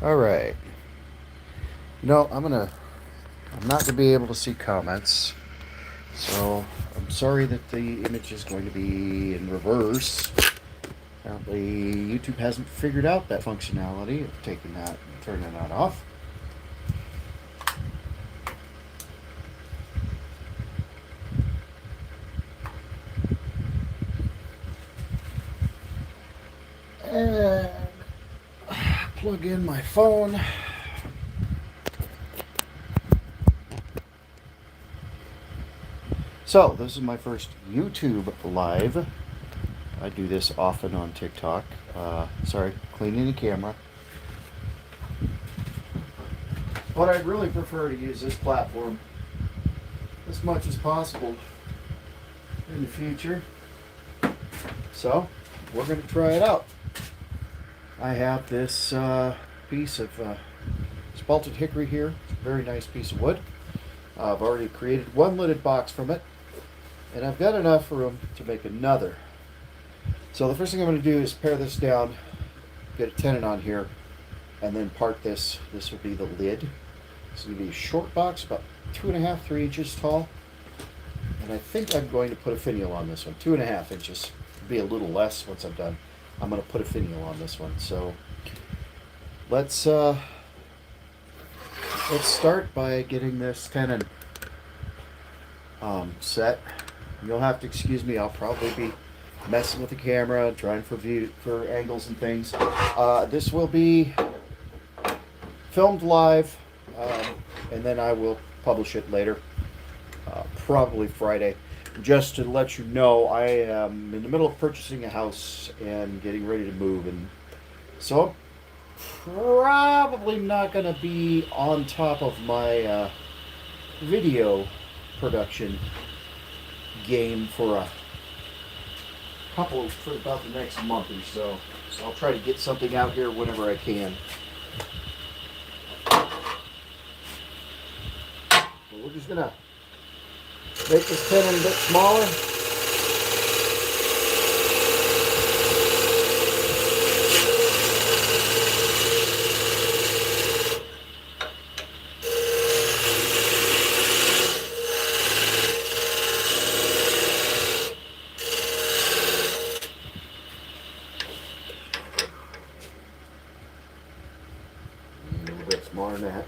All right. I'm not gonna be able to see comments, so I'm sorry that the image is going to be in reverse. Apparently, YouTube hasn't figured out that functionality of taking that and turning that off. And plug in my phone. So, this is my first YouTube live. I do this often on TikTok. Sorry, cleaning the camera. But I'd really prefer to use this platform as much as possible in the future. So, we're going to try it out. I have this piece of Spalted Hickory here. Very nice piece of wood. I've already created one lidded box from it, and I've got enough room to make another. So the first thing I'm going to do is pare this down, get a tenon on here, and then part this. This will be the lid. It's going to be a short box, about 2.5, 3 inches tall. And I think I'm going to put a finial on this one, 2.5 inches. It'll be a little less once I'm done. I'm going to put a finial on this one. So let's start by getting this tenon set. You'll have to excuse me. I'll probably be messing with the camera, trying for angles and things. This will be filmed live, and then I will publish it later, probably Friday. Just to let you know, I am in the middle of purchasing a house and getting ready to move, and so I'm probably not going to be on top of my video production game for about the next month or so. So I'll try to get something out here whenever I can. So we're just gonna make this tenon a bit smaller. A little bit smaller than that.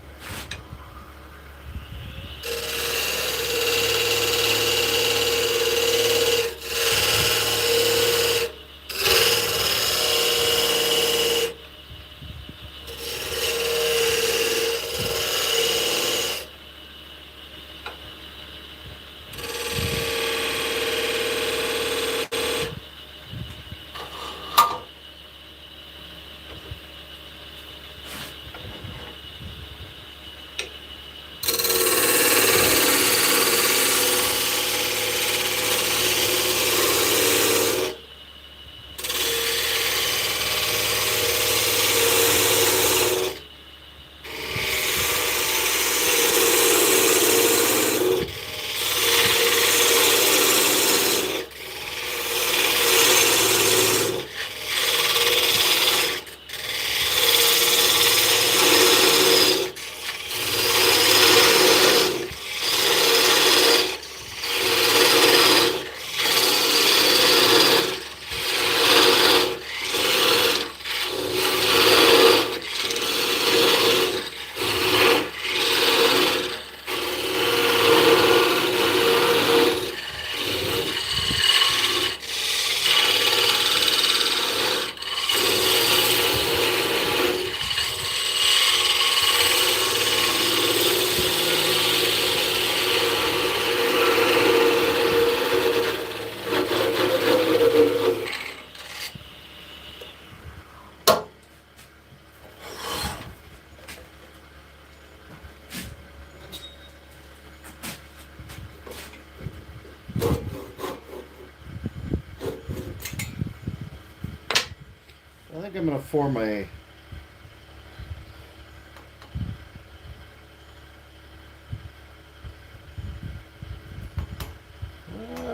I think I'm going to form a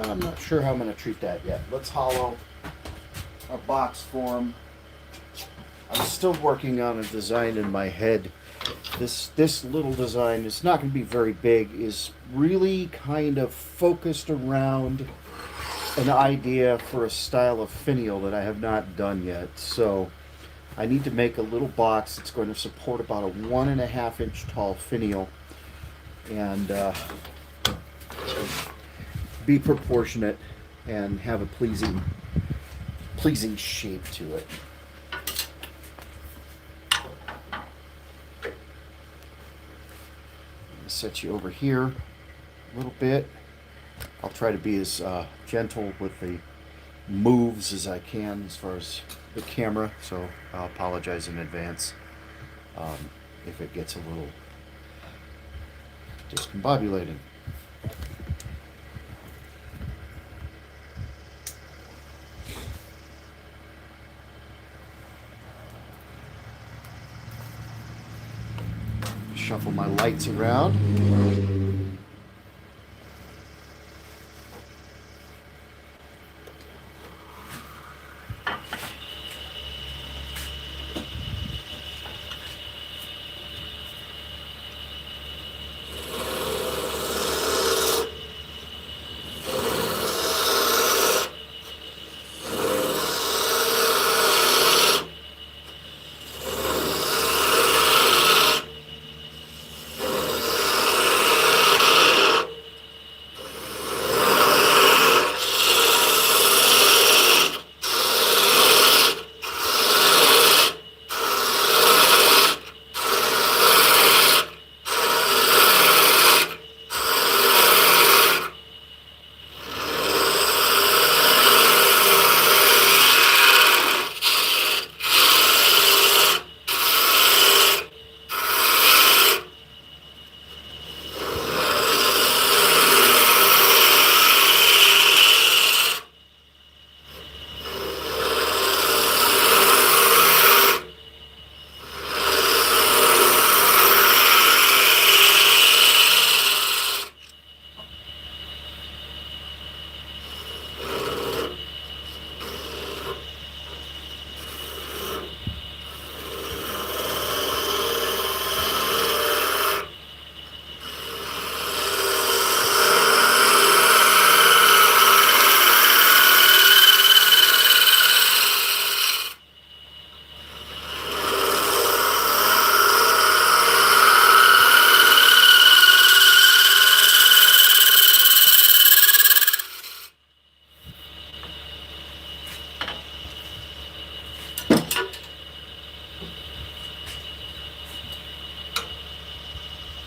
I'm not sure how I'm going to treat that yet. Let's hollow a box form. I'm still working on a design in my head. This little design is not going to be very big. Is really kind of focused around an idea for a style of finial that I have not done yet. So I need to make a little box that's going to support about a 1.5 inch tall finial and be proportionate and have a pleasing shape to it. Set you over here a little bit. I'll try to be as gentle with the moves as I can as far as the camera, so I'll apologize in advance if it gets a little discombobulating. Shuffle my lights around.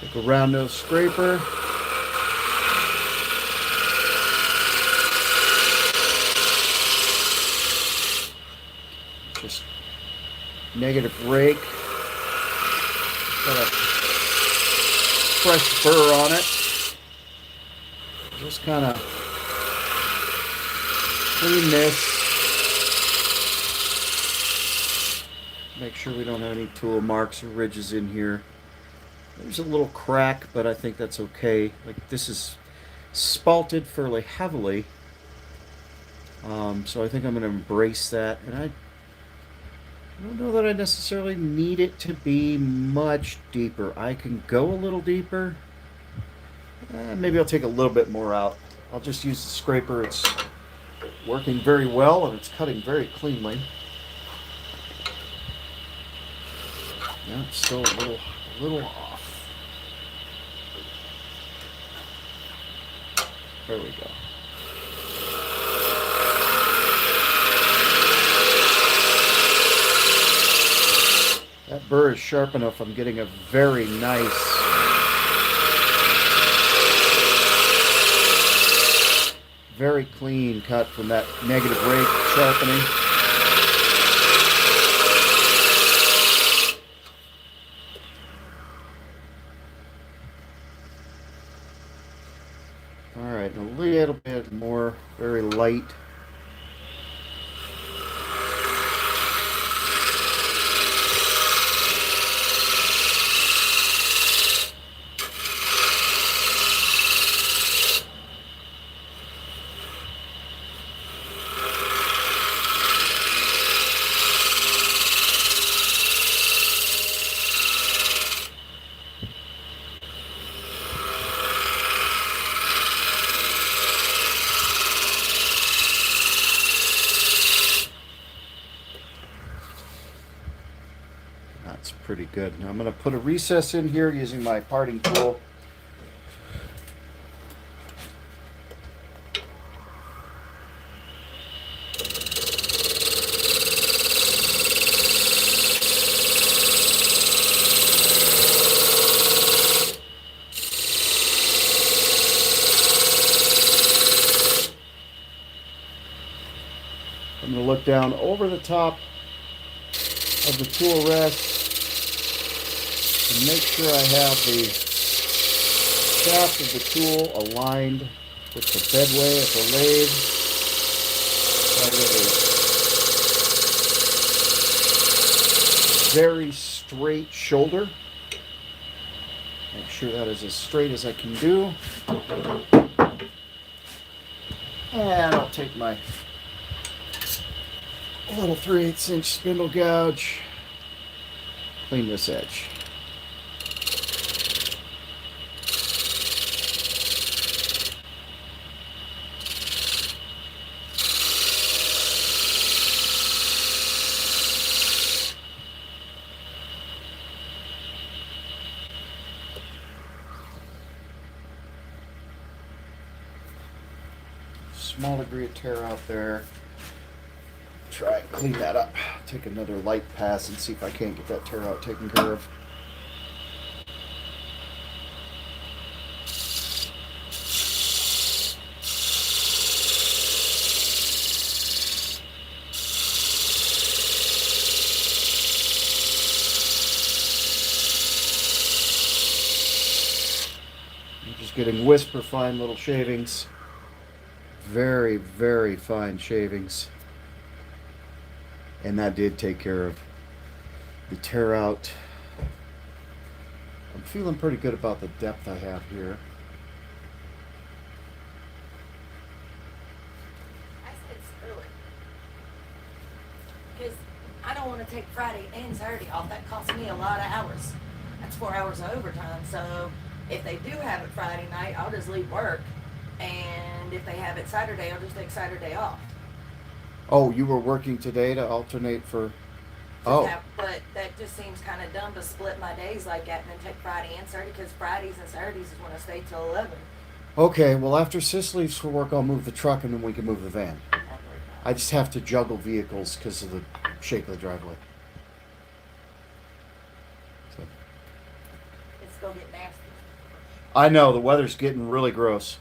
Take a round nose scraper. Just negative rake. Got a fresh burr on it. Just kind of clean this. Make sure we don't have any tool marks or ridges in here. There's a little crack, but I think that's okay. Like, this is spalted fairly heavily, so I think I'm going to embrace that. And I don't know that I necessarily need it to be much deeper. I can go a little deeper. Maybe I'll take a little bit more out. I'll just use the scraper. It's working very well, and it's cutting very cleanly. Yeah, it's still a little off. There we go. That burr is sharp enough. I'm getting a very nice very clean cut from that negative rake sharpening. Alright, a little bit more, very light. pretty good. Now I'm going to put a recess in here using my parting tool. I'm going to look down over the top of the tool rest and make sure I have the shaft of the tool aligned with the bedway of the lathe. So I get a very straight shoulder. Make sure that is as straight as I can do. And I'll take my little 3/8 inch spindle gouge, clean this edge. Small degree of tear out there. Try and clean that up. Take another light pass and see if I can't get that tear out taken care of. I'm just getting whisper fine little shavings. Very, very fine shavings. And that did take care of the tear out. I'm feeling pretty good about the depth I have here. I said screw it. Because I don't want to take Friday and Saturday off. That costs me a lot of hours. That's 4 hours of overtime. So if they do have it Friday night, I'll just leave work. And if they have it Saturday, I'll just take Saturday off. Oh, you were working today to alternate for... Oh. But that just seems kind of dumb to split my days like that and then take Friday and Saturday, because Fridays and Saturdays is when I stay till 11. Okay, well after Sis leaves for work, I'll move the truck and then we can move the van. I just have to juggle vehicles because of the shape of the driveway. So. It's gonna get nasty. I know, the weather's getting really gross.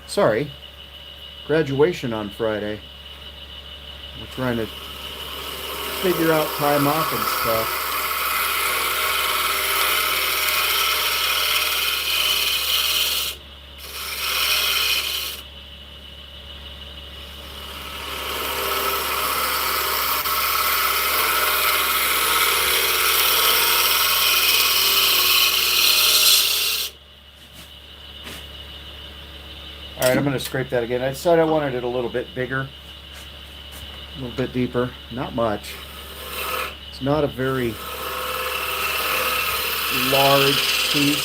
Sorry, graduation on Friday. We're trying to figure out time off and stuff. All right, I'm going to scrape that again. I decided I wanted it a little bit bigger, a little bit deeper. Not much. It's not a very large piece.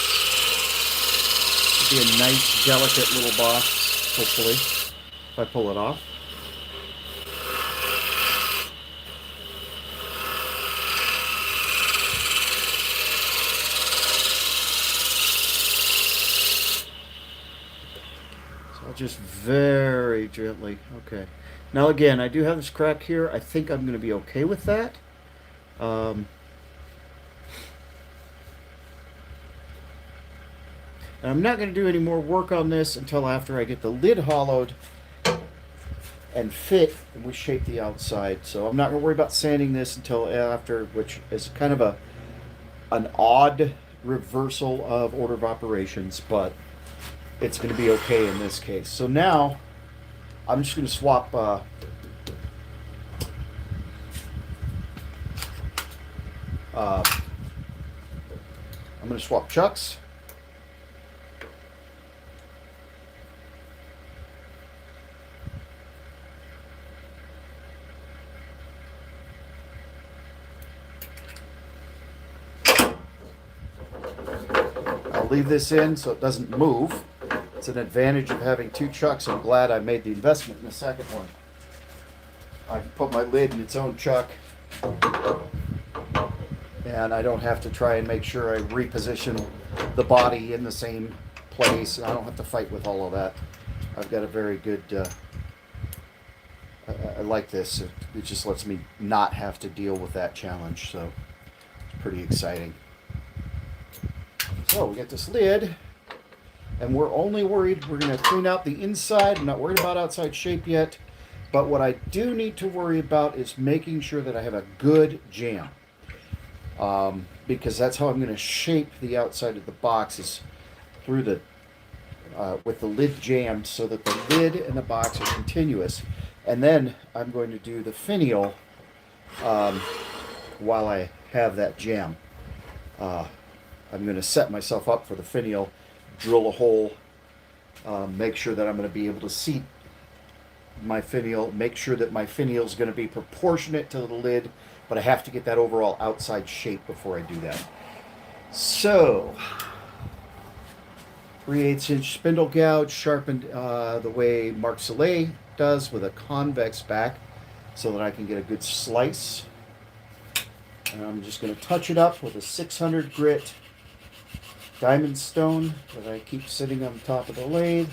It'll be a nice, delicate little box, hopefully, if I pull it off. Just very gently. Okay. Now again, I do have this crack here. I think I'm going to be okay with that. And I'm not going to do any more work on this until after I get the lid hollowed and fit and we shape the outside. So I'm not going to worry about sanding this until after, which is kind of an odd reversal of order of operations, but it's going to be okay in this case. So now I'm just going to swap I'm going to swap chucks. I'll leave this in so it doesn't move. It's an advantage of having two chucks. I'm glad I made the investment in the second one. I can put my lid in its own chuck, and I don't have to try and make sure I reposition the body in the same place. I don't have to fight with all of that. I've got a very good, I like this. It just lets me not have to deal with that challenge, so it's pretty exciting. So we got this lid, and we're only worried, we're going to clean out the inside. I'm not worried about outside shape yet, but what I do need to worry about is making sure that I have a good jam. Because that's how I'm going to shape the outside of the box, is through the with the lid jammed so that the lid and the box are continuous. And then I'm going to do the finial while I have that jam. I'm going to set myself up for the finial, drill a hole, make sure that I'm going to be able to seat my finial, make sure that my finial is going to be proportionate to the lid, but I have to get that overall outside shape before I do that. So, 3/8 inch spindle gouge, sharpened the way Marc Soleil does, with a convex back, so that I can get a good slice. And I'm just going to touch it up with a 600 grit diamond stone that I keep sitting on top of the lathe.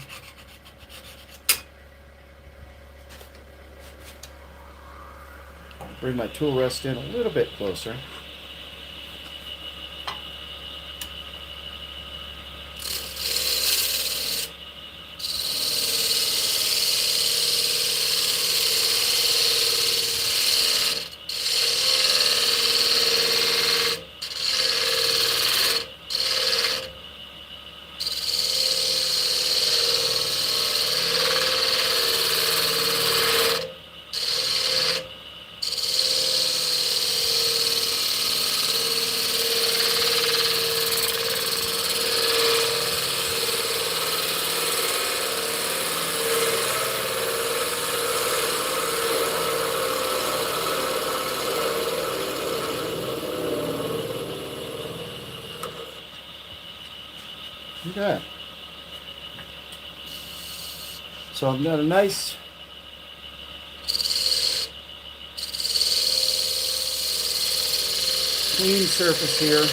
Bring my tool rest in a little bit closer. Okay. So I've got a nice clean surface here.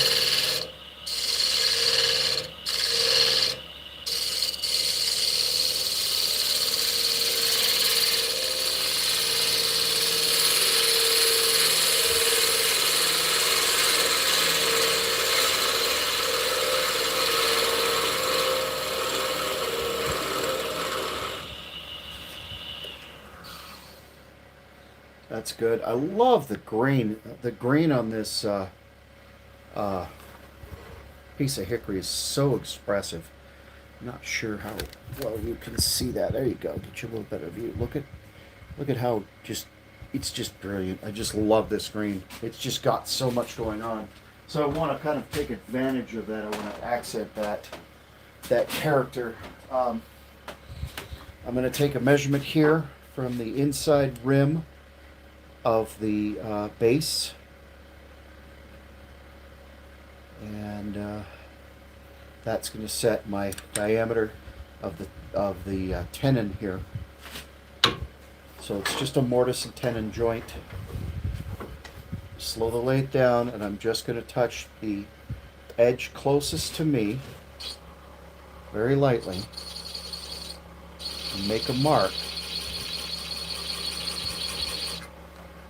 That's good. I love the grain. The grain on this piece of hickory is so expressive. I'm not sure how well you can see that. There you go. Get you a little better view. Look at how it's just brilliant. I just love this grain. It's just got so much going on. So I want to kind of take advantage of that. I want to accent that character. I'm going to take a measurement here from the inside rim of the base, and that's going to set my diameter of the tenon here. So it's just a mortise and tenon joint. Slow the lathe down, and I'm just going to touch the edge closest to me very lightly and make a mark.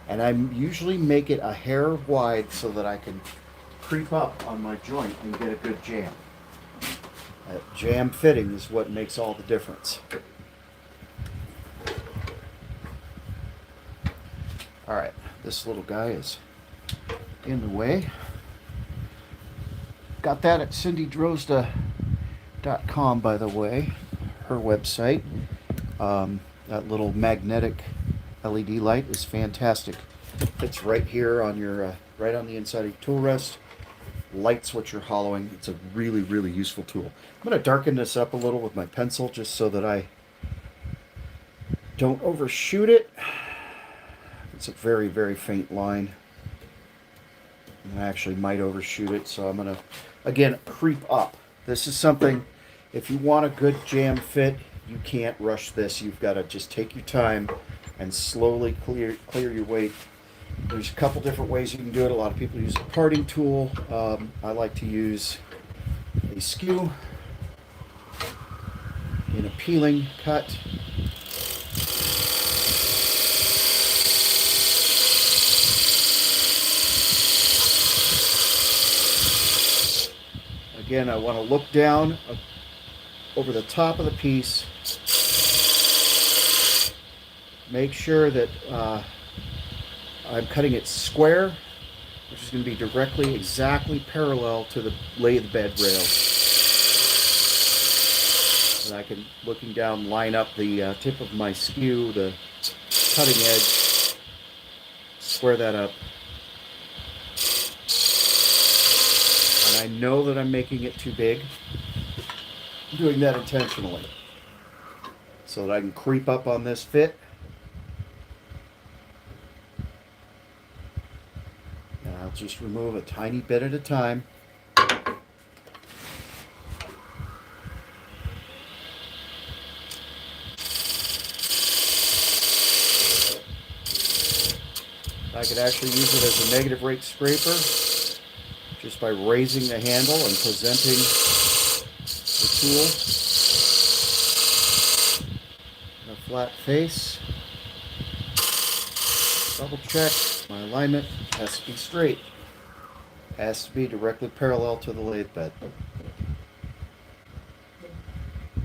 And I usually make it a hair wide so that I can creep up on my joint and get a good jam. That jam fitting is what makes all the difference. Alright, this little guy is in the way. Got that at cindydrozda.com, by the way, her website. That little magnetic LED light is fantastic. It's right here on your, right on the inside of your tool rest. Lights what you're hollowing. It's a really, really useful tool. I'm going to darken this up a little with my pencil just so that I don't overshoot it. It's a very, very faint line. And I actually might overshoot it, so I'm going to, again, creep up. This is something, if you want a good jam fit, you can't rush this. You've got to just take your time, and slowly clear your way. There's a couple different ways you can do it. A lot of people use a parting tool. I like to use a skew in a peeling cut. Again, I want to look down over the top of the piece. Make sure that I'm cutting it square, which is going to be directly, exactly parallel to the lathe bed rail. And I can, looking down, line up the tip of my skew, the cutting edge, square that up. And I know that I'm making it too big. I'm doing that intentionally so that I can creep up on this fit. And I'll just remove a tiny bit at a time. I could actually use it as a negative rake scraper just by raising the handle and presenting the tool in a flat face. Double check my alignment has to be straight, has to be directly parallel to the lathe bed.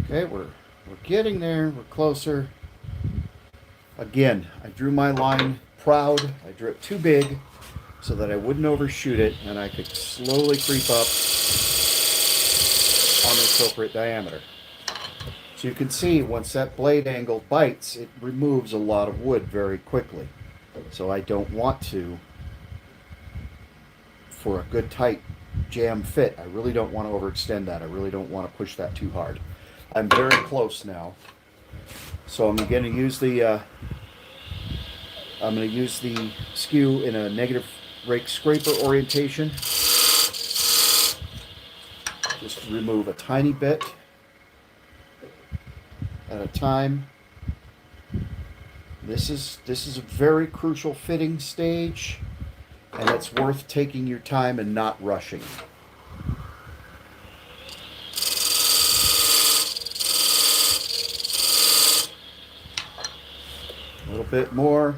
Okay, we're getting there, we're closer. Again, I drew my line proud. I drew it too big so that I wouldn't overshoot it, and I could slowly creep up on the appropriate diameter. So you can see once that blade angle bites, it removes a lot of wood very quickly. So I don't want to, for a good tight jam fit, I really don't want to overextend that. I really don't want to push that too hard. I'm very close now. So I'm going to use the skew in a negative rake scraper orientation. Just remove a tiny bit at a time. This is a very crucial fitting stage, and it's worth taking your time and not rushing. A little bit more.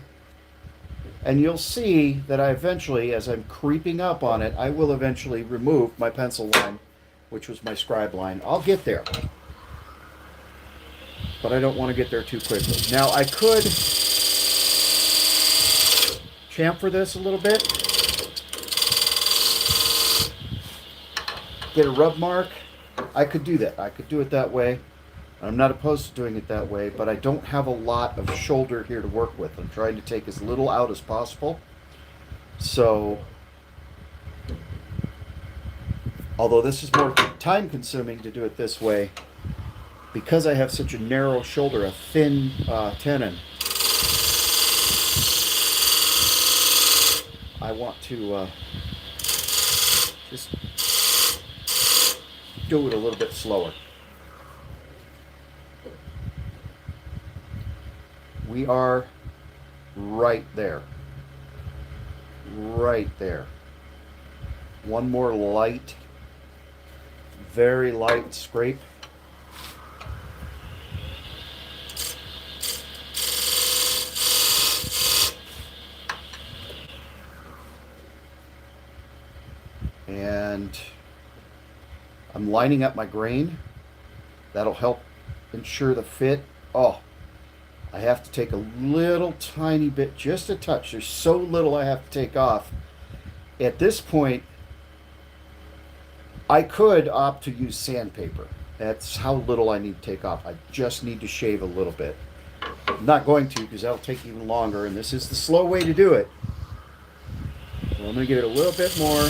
And you'll see that I eventually, as I'm creeping up on it, I will eventually remove my pencil line, which was my scribe line. I'll get there. But I don't want to get there too quickly. Now I could chamfer this a little bit. Get a rub mark. I could do that. I could do it that way. I'm not opposed to doing it that way, but I don't have a lot of shoulder here to work with. I'm trying to take as little out as possible. So, although this is more time consuming to do it this way, because I have such a narrow shoulder, a thin tenon, I want to just do it a little bit slower. We are right there. Right there. One more light, very light scrape. And I'm lining up my grain. That'll help ensure the fit. Oh, I have to take a little tiny bit, just a touch. There's so little I have to take off. At this point, I could opt to use sandpaper. That's how little I need to take off. I just need to shave a little bit. I'm not going to, because that'll take even longer, and this is the slow way to do it. So I'm going to give it a little bit more.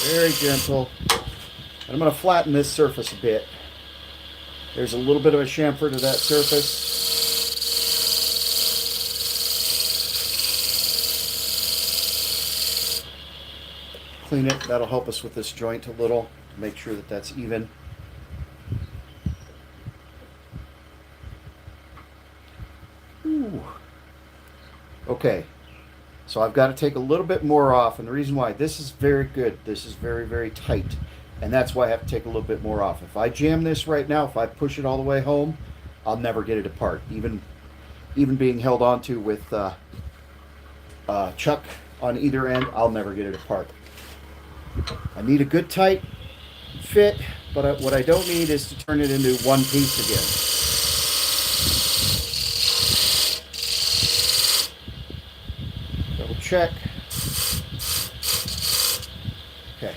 Very gentle. And I'm going to flatten this surface a bit. There's a little bit of a chamfer to that surface. Clean it. That'll help us with this joint a little to make sure that that's even. Ooh. Okay, so I've got to take a little bit more off, and the reason why, this is very good. This is very, very tight, and that's why I have to take a little bit more off. If I jam this right now, if I push it all the way home, I'll never get it apart. Even being held onto with chuck on either end, I'll never get it apart. I need a good tight fit, but what I don't need is to turn it into one piece again. Double check. Okay.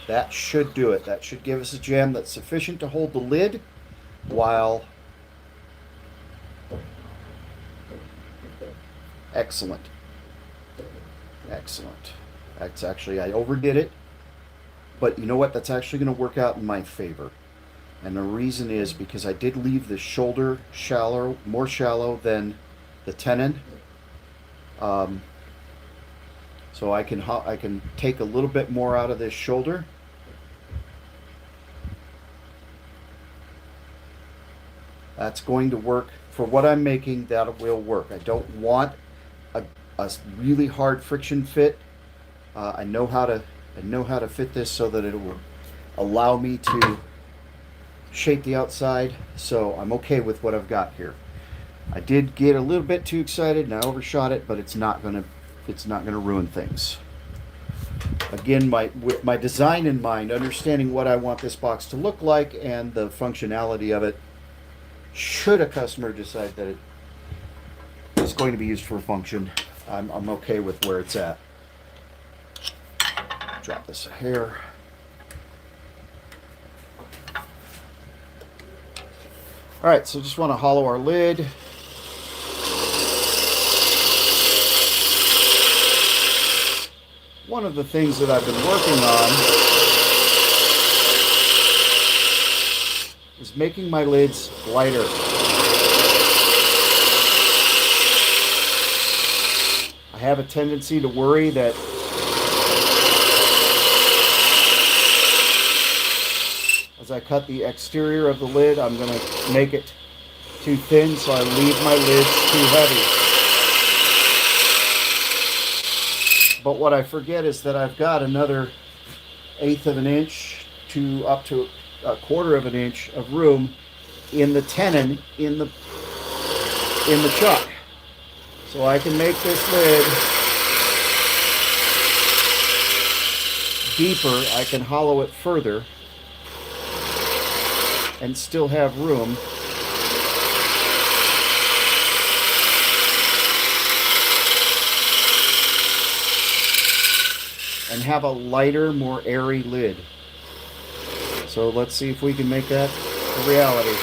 That should do it. That should give us a jam that's sufficient to hold the lid while... Excellent. Excellent. That's actually, I overdid it. But you know what? That's actually going to work out in my favor. And the reason is because I did leave the shoulder more shallow than the tenon. So I can take a little bit more out of this shoulder. That's going to work for what I'm making. That will work. I don't want a really hard friction fit. I know how to fit this so that it will allow me to shape the outside. So I'm okay with what I've got here. I did get a little bit too excited and I overshot it, but it's not gonna ruin things. Again, with my design in mind, understanding what I want this box to look like and the functionality of it, should a customer decide that it is going to be used for a function, I'm okay with where it's at. Drop this a hair. All right, so just want to hollow our lid. One of the things that I've been working on is making my lids lighter. I have a tendency to worry that as I cut the exterior of the lid, I'm going to make it too thin, so I leave my lids too heavy. But what I forget is that I've got another 1/8 of an inch to up to 1/4 of an inch of room in the tenon in the chuck. So I can make this lid deeper. I can hollow it further and still have room and have a lighter, more airy lid. So let's see if we can make that a reality.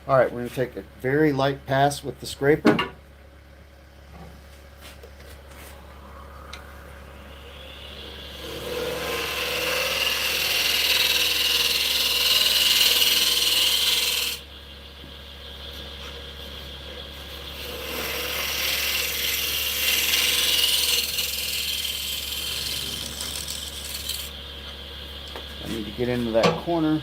All right, we're going to take a very light pass with the scraper. I need to get into that corner.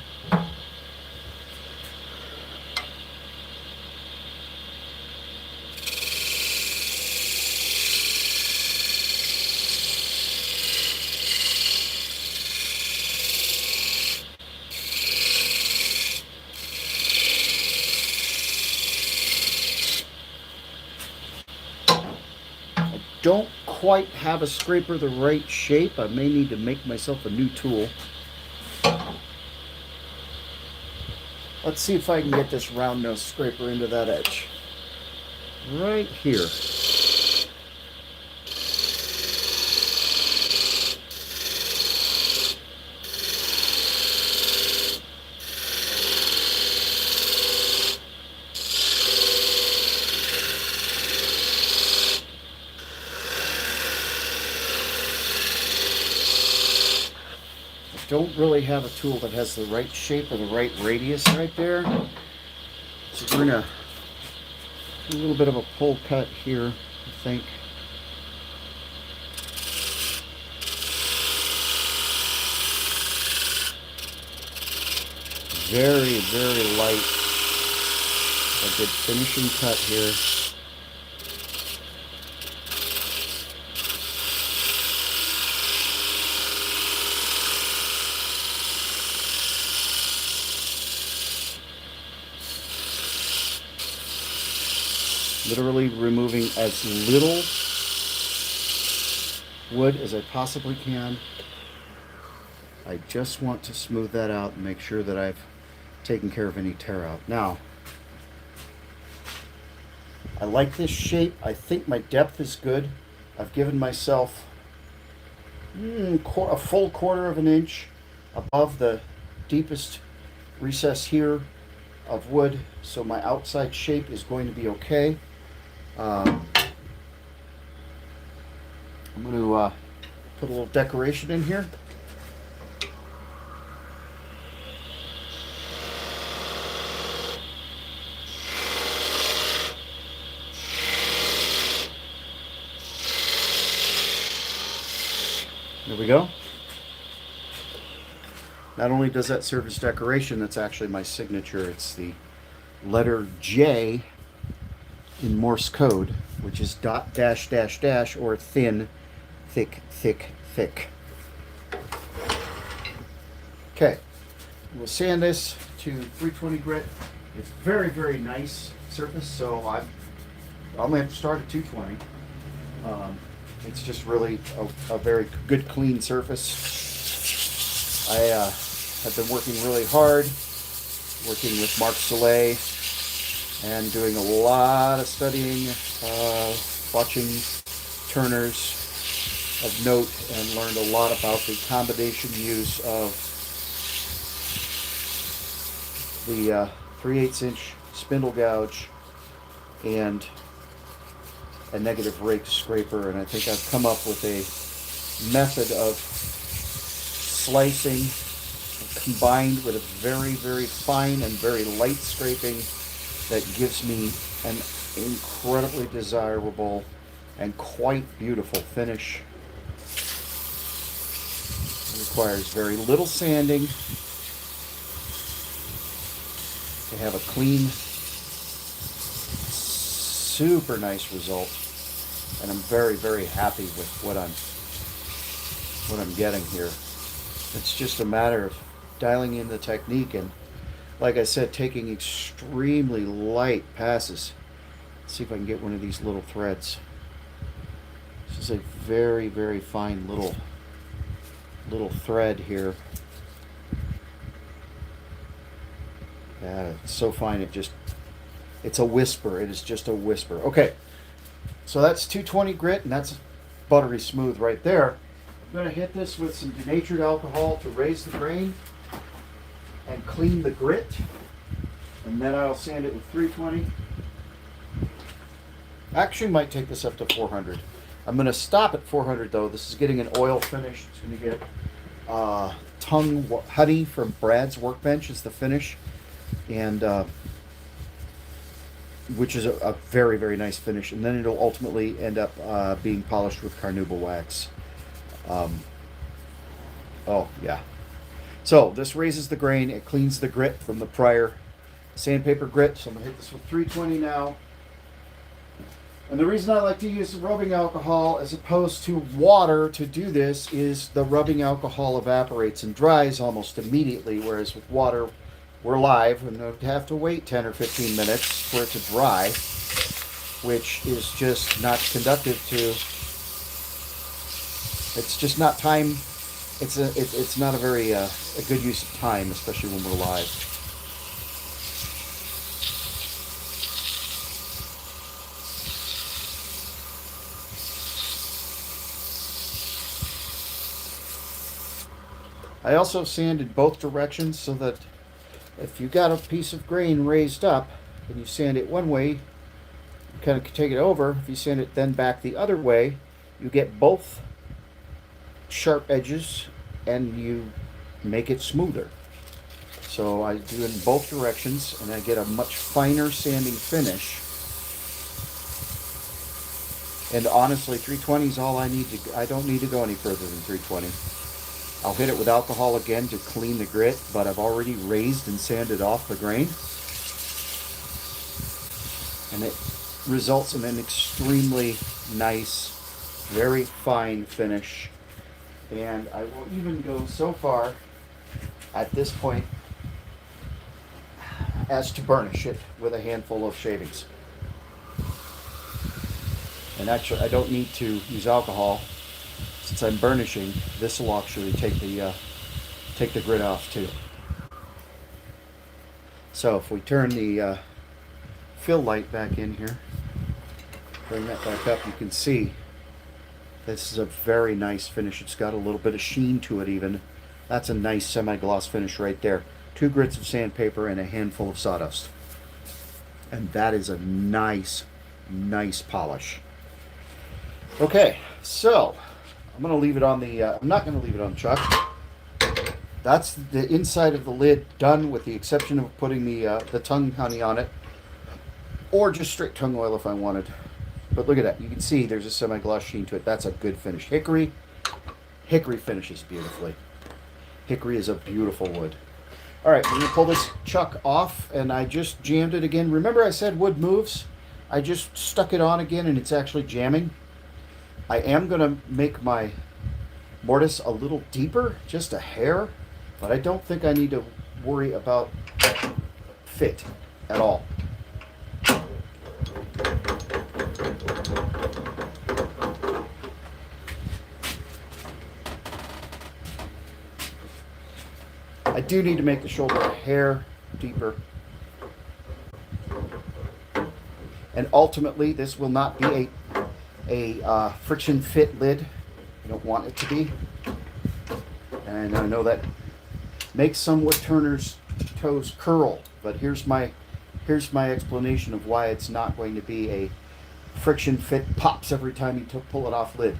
Don't quite have a scraper the right shape. I may need to make myself a new tool. Let's see if I can get this round nose scraper into that edge. Right here. don't really have a tool that has the right shape or the right radius right there. So we're gonna do a little bit of a pull cut here, I think. Very, very light. A good finishing cut here. Literally removing as little wood as I possibly can. I just want to smooth that out and make sure that I've taken care of any tear out. Now, I like this shape. I think my depth is good. I've given myself a full 1/4 of an inch above the deepest recess here of wood, so my outside shape is going to be okay. I'm going to put a little decoration in here. There we go. Not only does that serve as decoration, that's actually my signature. It's the letter J in Morse code, which is dot dash dash dash, or thin, thick, thick, thick. Okay, we'll sand this to 320 grit. It's very, very nice surface, so I'm gonna have to start at 220. It's just really a very good, clean surface. I have been working really hard, working with Mark Soleil, and doing a lot of studying, watching turners of note, and learned a lot about the combination use of the 3/8 inch spindle gouge and a negative rake scraper, and I think I've come up with a method of slicing combined with a very, very fine and very light scraping that gives me an incredibly desirable and quite beautiful finish. It requires very little sanding to have a clean, super nice result, and I'm very, very happy with what I'm getting here. It's just a matter of dialing in the technique and, like I said, taking extremely light passes. Let's see if I can get one of these little threads. This is a very, very fine little thread here. It's so fine, it's a whisper. It is just a whisper. Okay, so that's 220 grit, and that's buttery smooth right there. I'm going to hit this with some denatured alcohol to raise the grain and clean the grit, and then I'll sand it with 320. Actually, might take this up to 400. I'm going to stop at 400 though. This is getting an oil finish. It's going to get tongue honey from Brad's Workbench is the finish, and which is a very, very nice finish, and then it'll ultimately end up being polished with carnauba wax. Oh yeah. So this raises the grain, it cleans the grit from the prior sandpaper grit. So I'm gonna hit this with 320 now. And the reason I like to use rubbing alcohol as opposed to water to do this is the rubbing alcohol evaporates and dries almost immediately, whereas with water, we're live and we have to wait 10 or 15 minutes for it to dry, which is just not conducive to, it's just not time, it's not a very a good use of time, especially when we're live. I also sanded both directions so that if you got a piece of grain raised up and you sand it one way, you kind of take it over. If you sand it then back the other way, you get both sharp edges and you make it smoother. So I do it in both directions, and I get a much finer sanding finish. And honestly, 320 is all I need to. I don't need to go any further than 320. I'll hit it with alcohol again to clean the grit, but I've already raised and sanded off the grain, and it results in an extremely nice, very fine finish. And I will even go so far at this point as to burnish it with a handful of shavings. And actually, I don't need to use alcohol since I'm burnishing. This will actually take the grit off too. So if we turn the fill light back in here, bring that back up, you can see this is a very nice finish. It's got a little bit of sheen to it even. That's a nice semi-gloss finish right there. 2 grits of sandpaper and a handful of sawdust. And that is a nice, nice polish. Okay, so I'm going to leave it on the, I'm not going to leave it on the chuck. That's the inside of the lid done, with the exception of putting the tongue honey on it, or just straight tongue oil if I wanted. But look at that. You can see there's a semi-gloss sheen to it. That's a good finish. Hickory finishes beautifully. Hickory is a beautiful wood. All right, we're going to pull this chuck off, and I just jammed it again. Remember I said wood moves? I just stuck it on again, and it's actually jamming. I am going to make my mortise a little deeper, just a hair, but I don't think I need to worry about fit at all. I do need to make the shoulder a hair deeper. And ultimately, this will not be a friction fit lid. I don't want it to be. And I know that makes some wood turners' toes curl, but here's my explanation of why it's not going to be a friction fit pops every time you pull it off lid.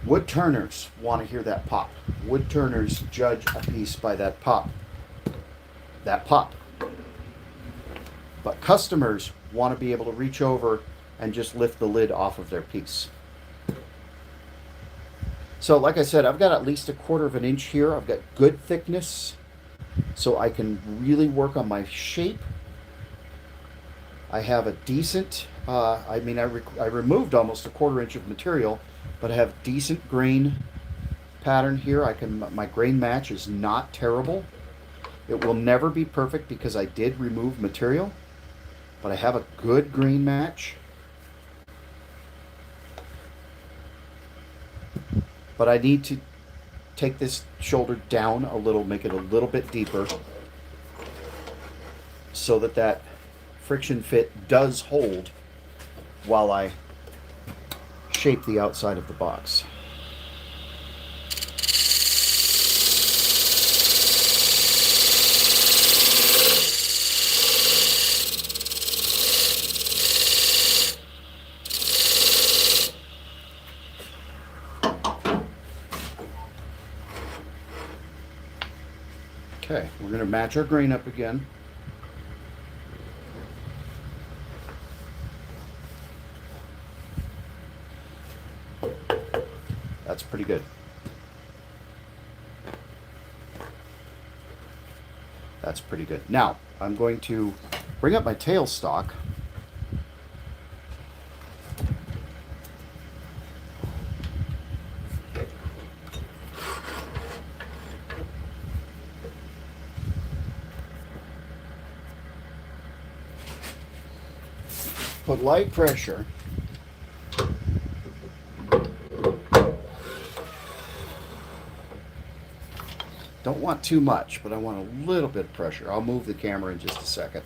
Wood turners want to hear that pop. Wood turners judge a piece by that pop. That pop. But customers want to be able to reach over and just lift the lid off of their piece. So like I said, I've got at least 1/4 of an inch here. I've got good thickness, so I can really work on my shape. I have a decent, I removed almost 1/4 inch of material, but I have decent grain pattern here. My grain match is not terrible. It will never be perfect because I did remove material, but I have a good grain match. But I need to take this shoulder down a little, make it a little bit deeper, so that friction fit does hold while I shape the outside of the box. Okay, we're going to match our grain up again. That's pretty good. That's pretty good. Now, I'm going to bring up my tailstock. Put light pressure don't want too much, but I want a little bit of pressure. I'll move the camera in just a second.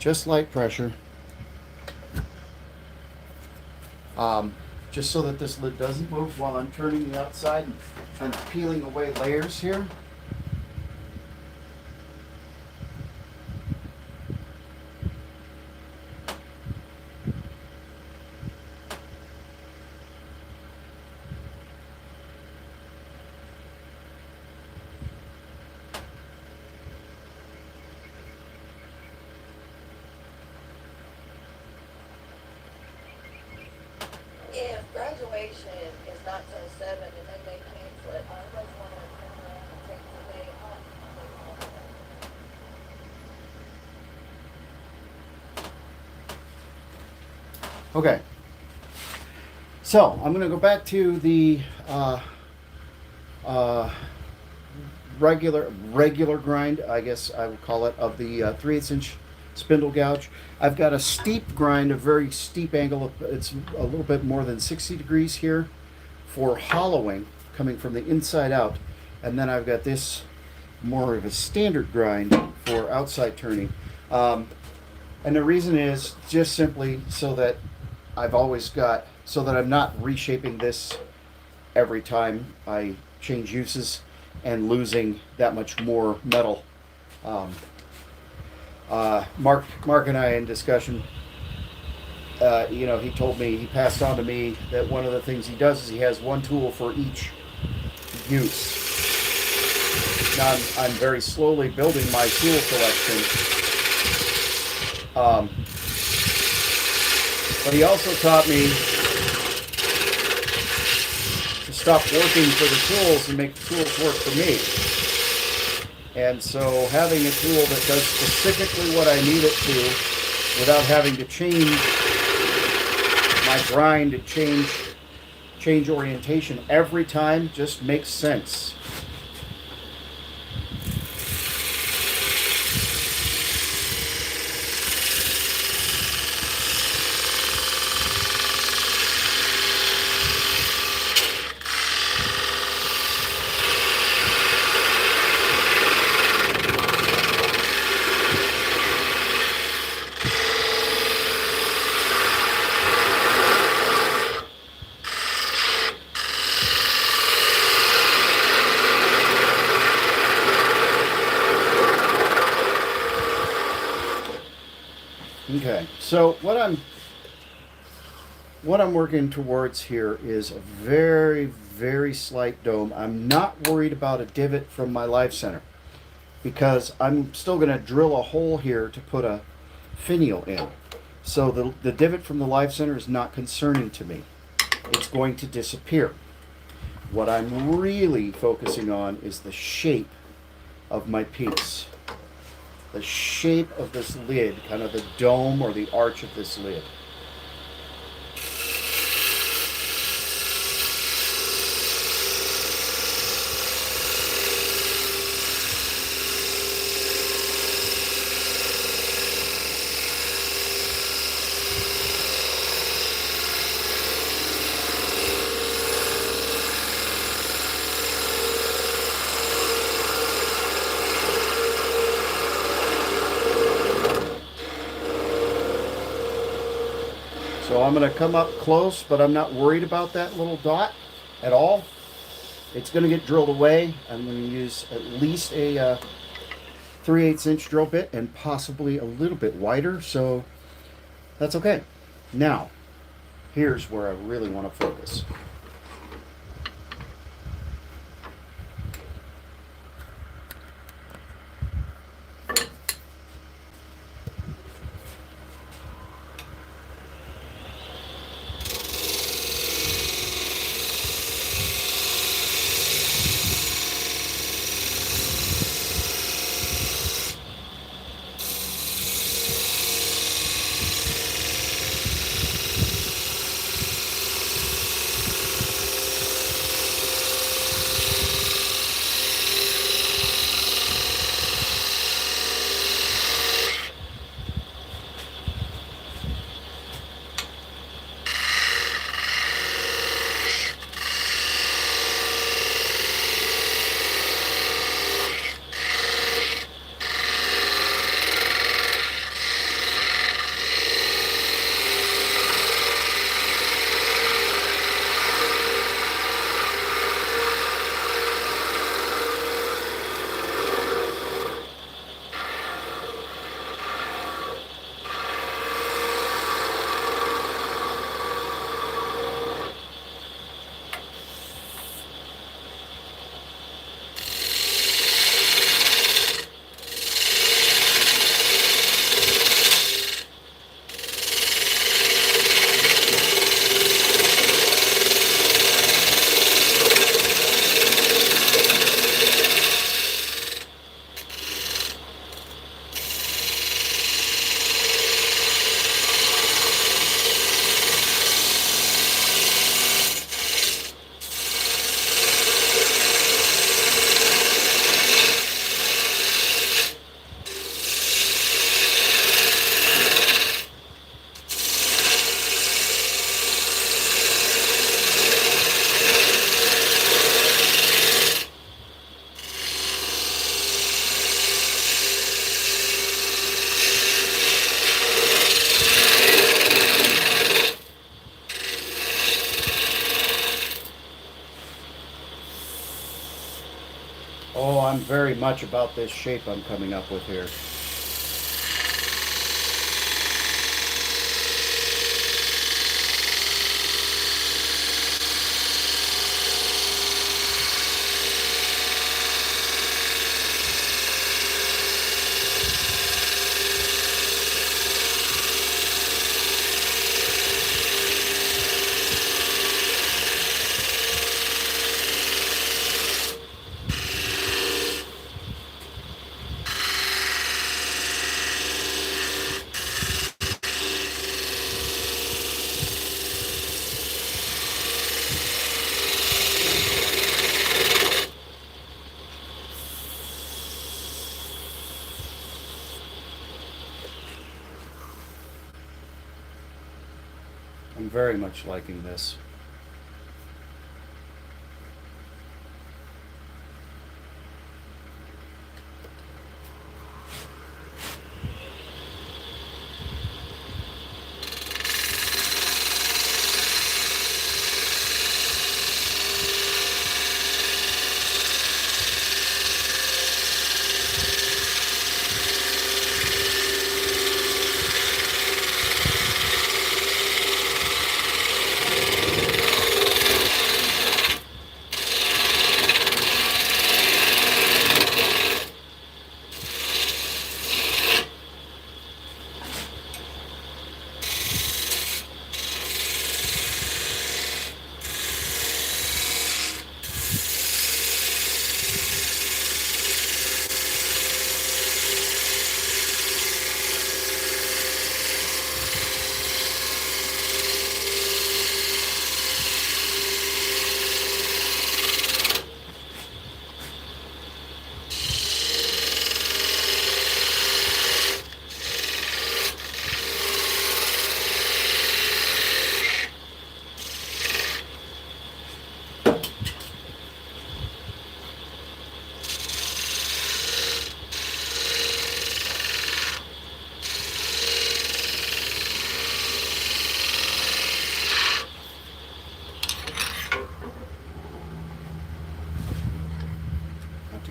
Just light pressure. Just so that this lid doesn't move while I'm turning the outside and peeling away layers here. graduation is not till 7 and then they cancel it. I always want to turn around and take the day off. Okay. So I'm going to go back to the regular grind, I guess I would call it, of the 3/8 inch spindle gouge. I've got a steep grind, a very steep angle. It's a little bit more than 60 degrees here for hollowing, coming from the inside out. And then I've got this more of a standard grind for outside turning. And the reason is just simply so that so that I'm not reshaping this every time I change uses and losing that much more metal. Mark and I in discussion, he told me, he passed on to me that one of the things he does is he has one tool for each use. Now I'm very slowly building my tool collection. But he also taught me to stop working for the tools and make the tools work for me. And so having a tool that does specifically what I need it to without having to change my grind and change orientation every time just makes sense. Okay, so what I'm working towards here is a very, very slight dome. I'm not worried about a divot from my live center because I'm still going to drill a hole here to put a finial in. So the divot from the live center is not concerning to me. It's going to disappear. What I'm really focusing on is the shape of my piece. The shape of this lid, kind of the dome or the arch of this lid. So I'm going to come up close, but I'm not worried about that little dot at all. It's going to get drilled away. I'm going to use at least a 3/8 inch drill bit and possibly a little bit wider, so that's okay. Now, here's where I really want to focus. I'm very much about this shape I'm coming up with here. I'm very much liking this.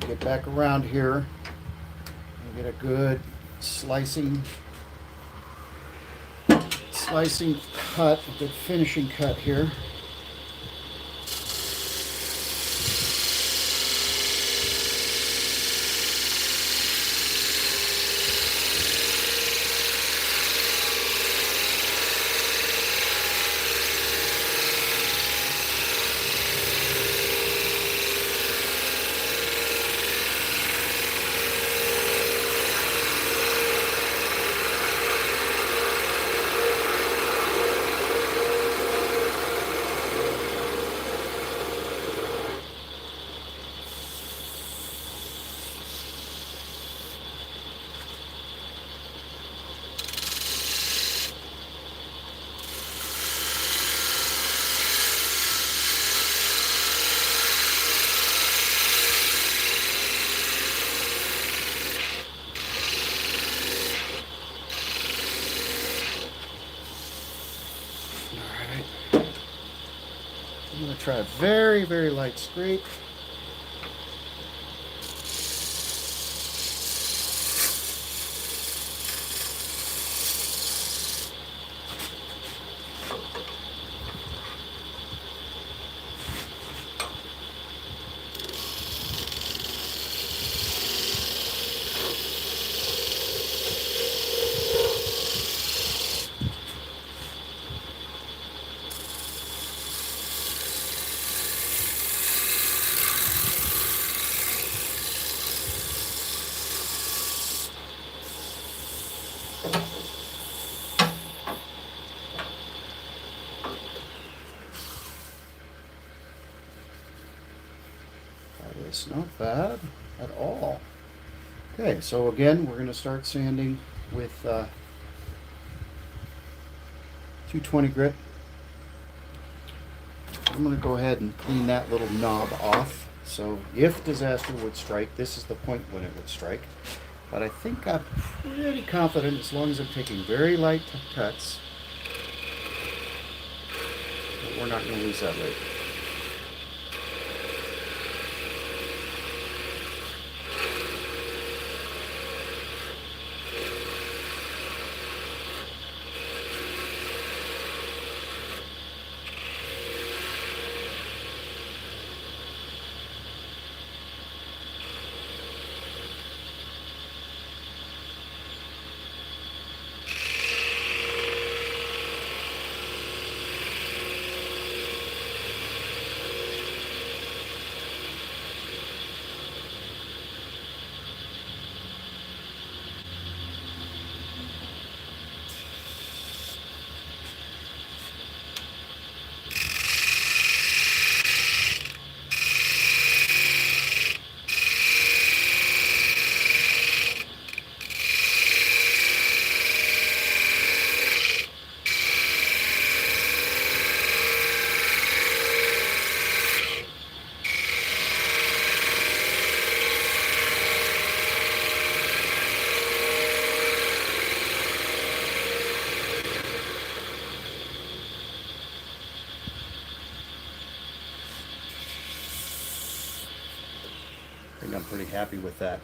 Get back around here and get a good slicing cut, a good finishing cut here. I'm going to try a very, very light scrape. That is not bad at all. Okay, so again, we're going to start sanding with 220 grit. I'm going to go ahead and clean that little knob off. So if disaster would strike, this is the point when it would strike. But I think I'm pretty confident, as long as I'm taking very light cuts, that we're not going to lose that rate. pretty happy with that.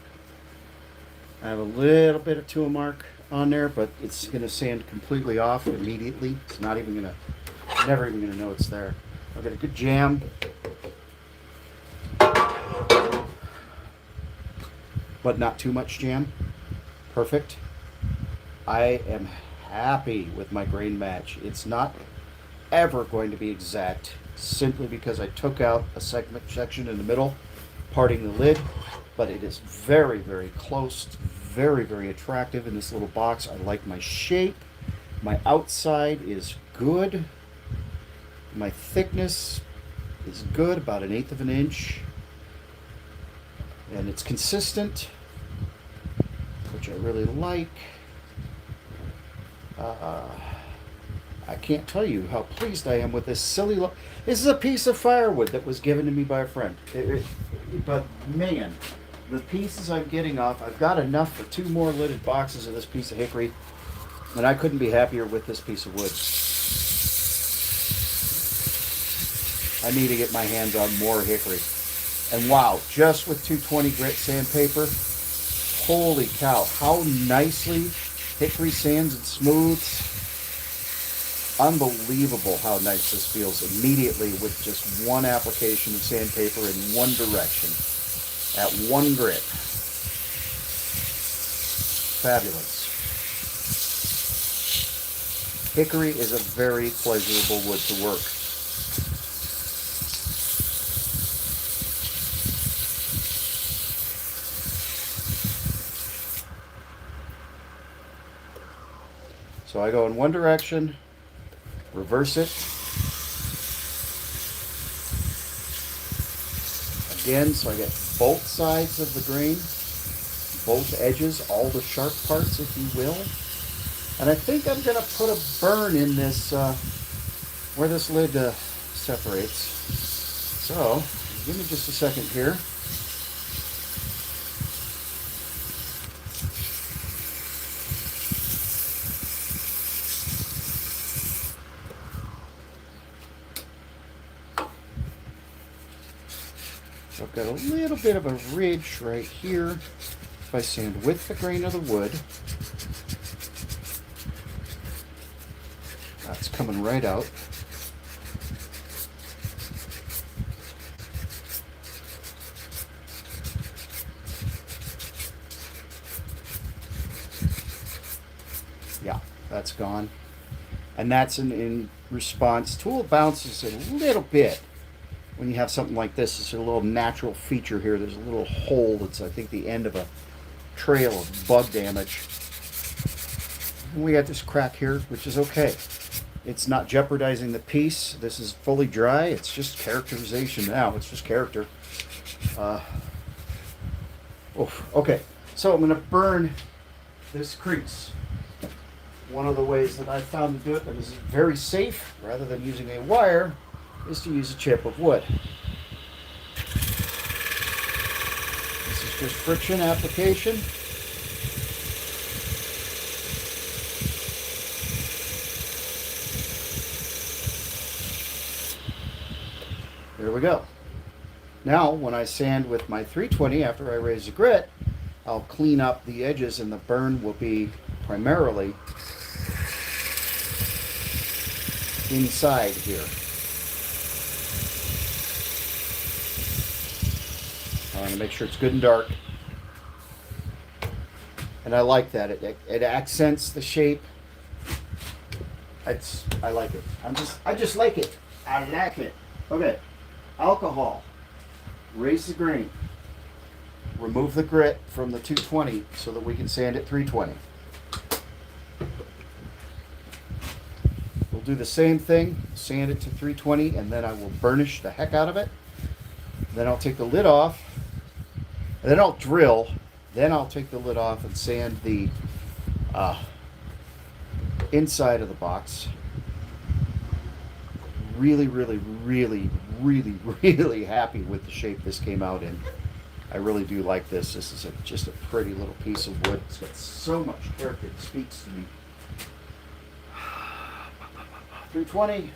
I have a little bit of tool mark on there, but it's going to sand completely off immediately. It's not even going to, never even going to know it's there. I've got a good jam. But not too much jam. Perfect. I am happy with my grain match. It's not ever going to be exact, simply because I took out a section in the middle, parting the lid, but it is very, very close, very, very attractive in this little box. I like my shape. My outside is good. My thickness is good, about 1/8 of an inch. And it's consistent, which I really like. I can't tell you how pleased I am with this silly this is a piece of firewood that was given to me by a friend. But man, the pieces I'm getting off, I've got enough for 2 more lidded boxes of this piece of hickory, and I couldn't be happier with this piece of wood. I need to get my hands on more hickory. And wow, just with 220 grit sandpaper, holy cow, how nicely hickory sands and smooths. Unbelievable how nice this feels immediately with just one application of sandpaper in one direction at one grit. Fabulous. Hickory is a very pleasurable wood to work. So I go in one direction, reverse it. Again, so I get both sides of the grain, both edges, all the sharp parts, if you will. And I think I'm going to put a burn in this, where this lid separates. So, give me just a second here. I've got a little bit of a ridge right here. If I sand with the grain of the wood, that's coming right out. Yeah, that's gone. And that's in response. Tool bounces a little bit. When you have something like this, it's a little natural feature here. There's a little hole that's, I think, the end of a trail of bug damage. And we got this crack here, which is okay. It's not jeopardizing the piece. This is fully dry. It's just characterization now. It's just character. Okay, so I'm going to burn this crease. One of the ways that I found to do it that is very safe, rather than using a wire, is to use a chip of wood. This is just friction application. There we go. Now, when I sand with my 320 after I raise the grit, I'll clean up the edges and the burn will be primarily inside here. I want to make sure it's good and dark. And I like that. It accents the shape. I like it. I just like it. I like it. Okay. Alcohol. Raise the grain. Remove the grit from the 220 so that we can sand at 320. We'll do the same thing. Sand it to 320 and then I will burnish the heck out of it. Then I'll take the lid off. And then I'll drill. Then I'll take the lid off and sand the inside of the box. Really, really, really, really, really happy with the shape this came out in. I really do like this. This is just a pretty little piece of wood. It's got so much character. It speaks to me. 320.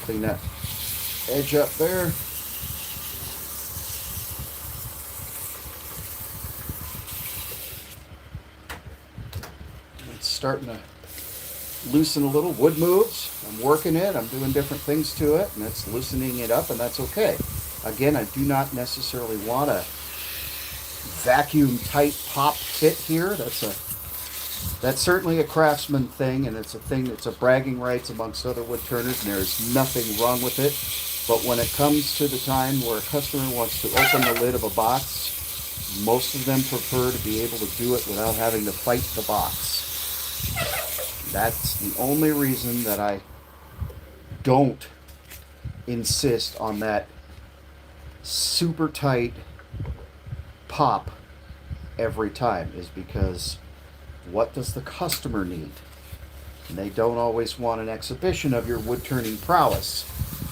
Clean that edge up there. It's starting to loosen a little. Wood moves. I'm working it. I'm doing different things to it, and it's loosening it up, and that's okay. Again, I do not necessarily want a vacuum tight pop fit here. That's certainly a craftsman thing, and it's a thing that's a bragging rights amongst other wood turners, and there's nothing wrong with it. But when it comes to the time where a customer wants to open the lid of a box, most of them prefer to be able to do it without having to fight the box. That's the only reason that I don't insist on that super tight pop every time, is because what does the customer need? And they don't always want an exhibition of your wood turning prowess.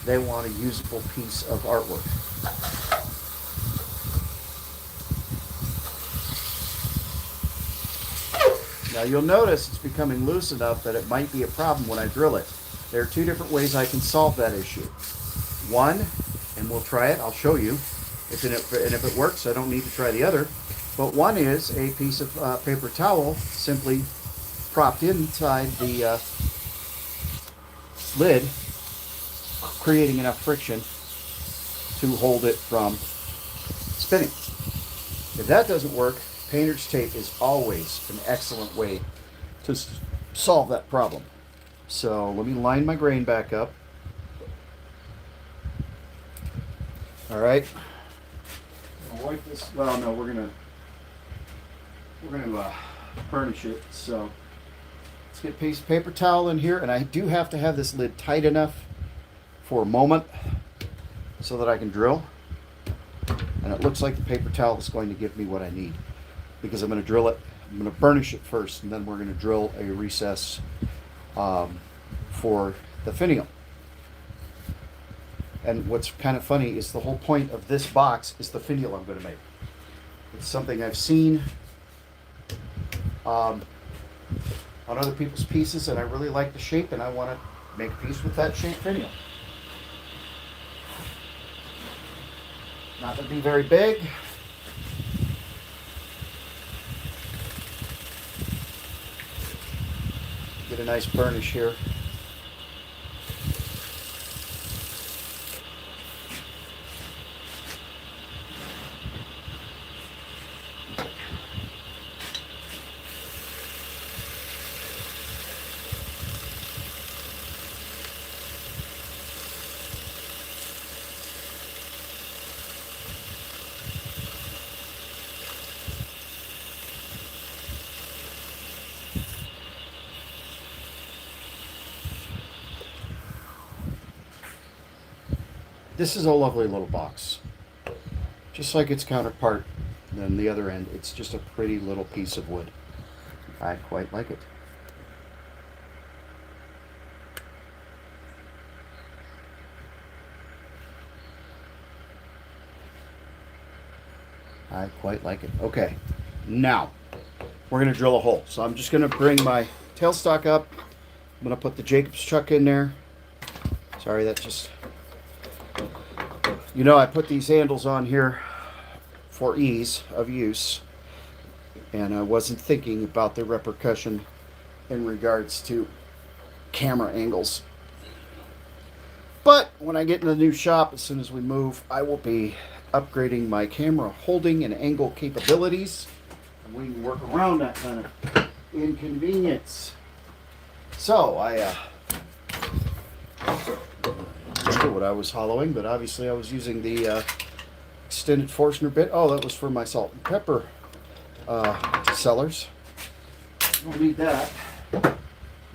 They want a usable piece of artwork. Now you'll notice it's becoming loose enough that it might be a problem when I drill it. There are two different ways I can solve that issue. One, and we'll try it, I'll show you, and if it works, I don't need to try the other. But one is a piece of paper towel simply propped inside the lid, creating enough friction to hold it from spinning. If that doesn't work, painter's tape is always an excellent way to solve that problem. So let me line my grain back up. All right. I'll wipe this. Well, no, we're gonna burnish it. So let's get a piece of paper towel in here, and I do have to have this lid tight enough for a moment so that I can drill. And it looks like the paper towel is going to give me what I need, because I'm going to drill it. I'm going to burnish it first, and then we're going to drill a recess for the finial. And what's kind of funny is the whole point of this box is the finial I'm going to make. It's something I've seen on other people's pieces, and I really like the shape, and I want to make a piece with that shape finial. Not going to be very big. Get a nice burnish here. This is a lovely little box. Just like its counterpart on the other end, it's just a pretty little piece of wood. I quite like it. I quite like it. Okay, now we're going to drill a hole. So I'm just going to bring my tailstock up. I'm going to put the Jacob's chuck in there. Sorry, that just... You know, I put these handles on here for ease of use, and I wasn't thinking about the repercussion in regards to camera angles. But when I get in the new shop, as soon as we move, I will be upgrading my camera holding and angle capabilities, and we can work around that kind of inconvenience. So I what I was hollowing, but obviously I was using the extended Forstner bit. Oh, that was for my salt and pepper cellars. Don't need that.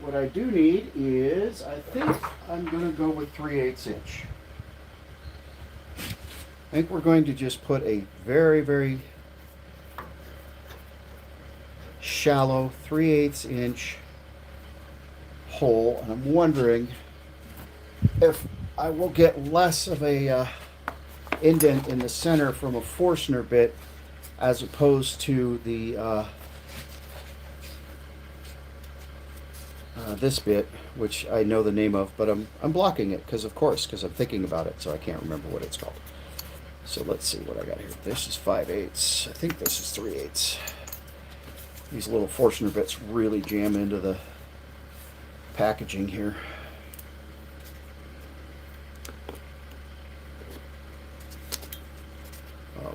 What I do need is, I think I'm going to go with 3/8 inch. I think we're going to just put a very, very shallow 3/8 inch hole, and I'm wondering if I will get less of a indent in the center from a Forstner bit as opposed to the this bit, which I know the name of, but I'm blocking it because I'm thinking about it, so I can't remember what it's called. So let's see what I got here. This is 5/8. I think this is 3/8. These little Forstner bits really jam into the packaging here.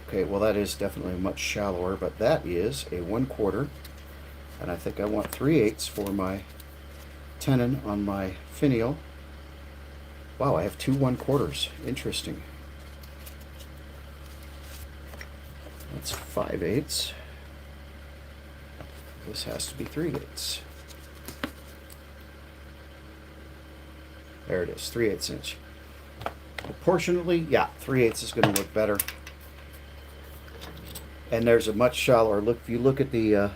Okay, well that is definitely much shallower, but that is a 1/4, and I think I want 3/8 for my tenon on my finial. Wow, I have two 1/4s. Interesting. That's 5/8. This has to be 3/8. There it is, 3/8 inch. Proportionately, yeah, 3/8 is going to look better. And there's a much shallower look. If you look at the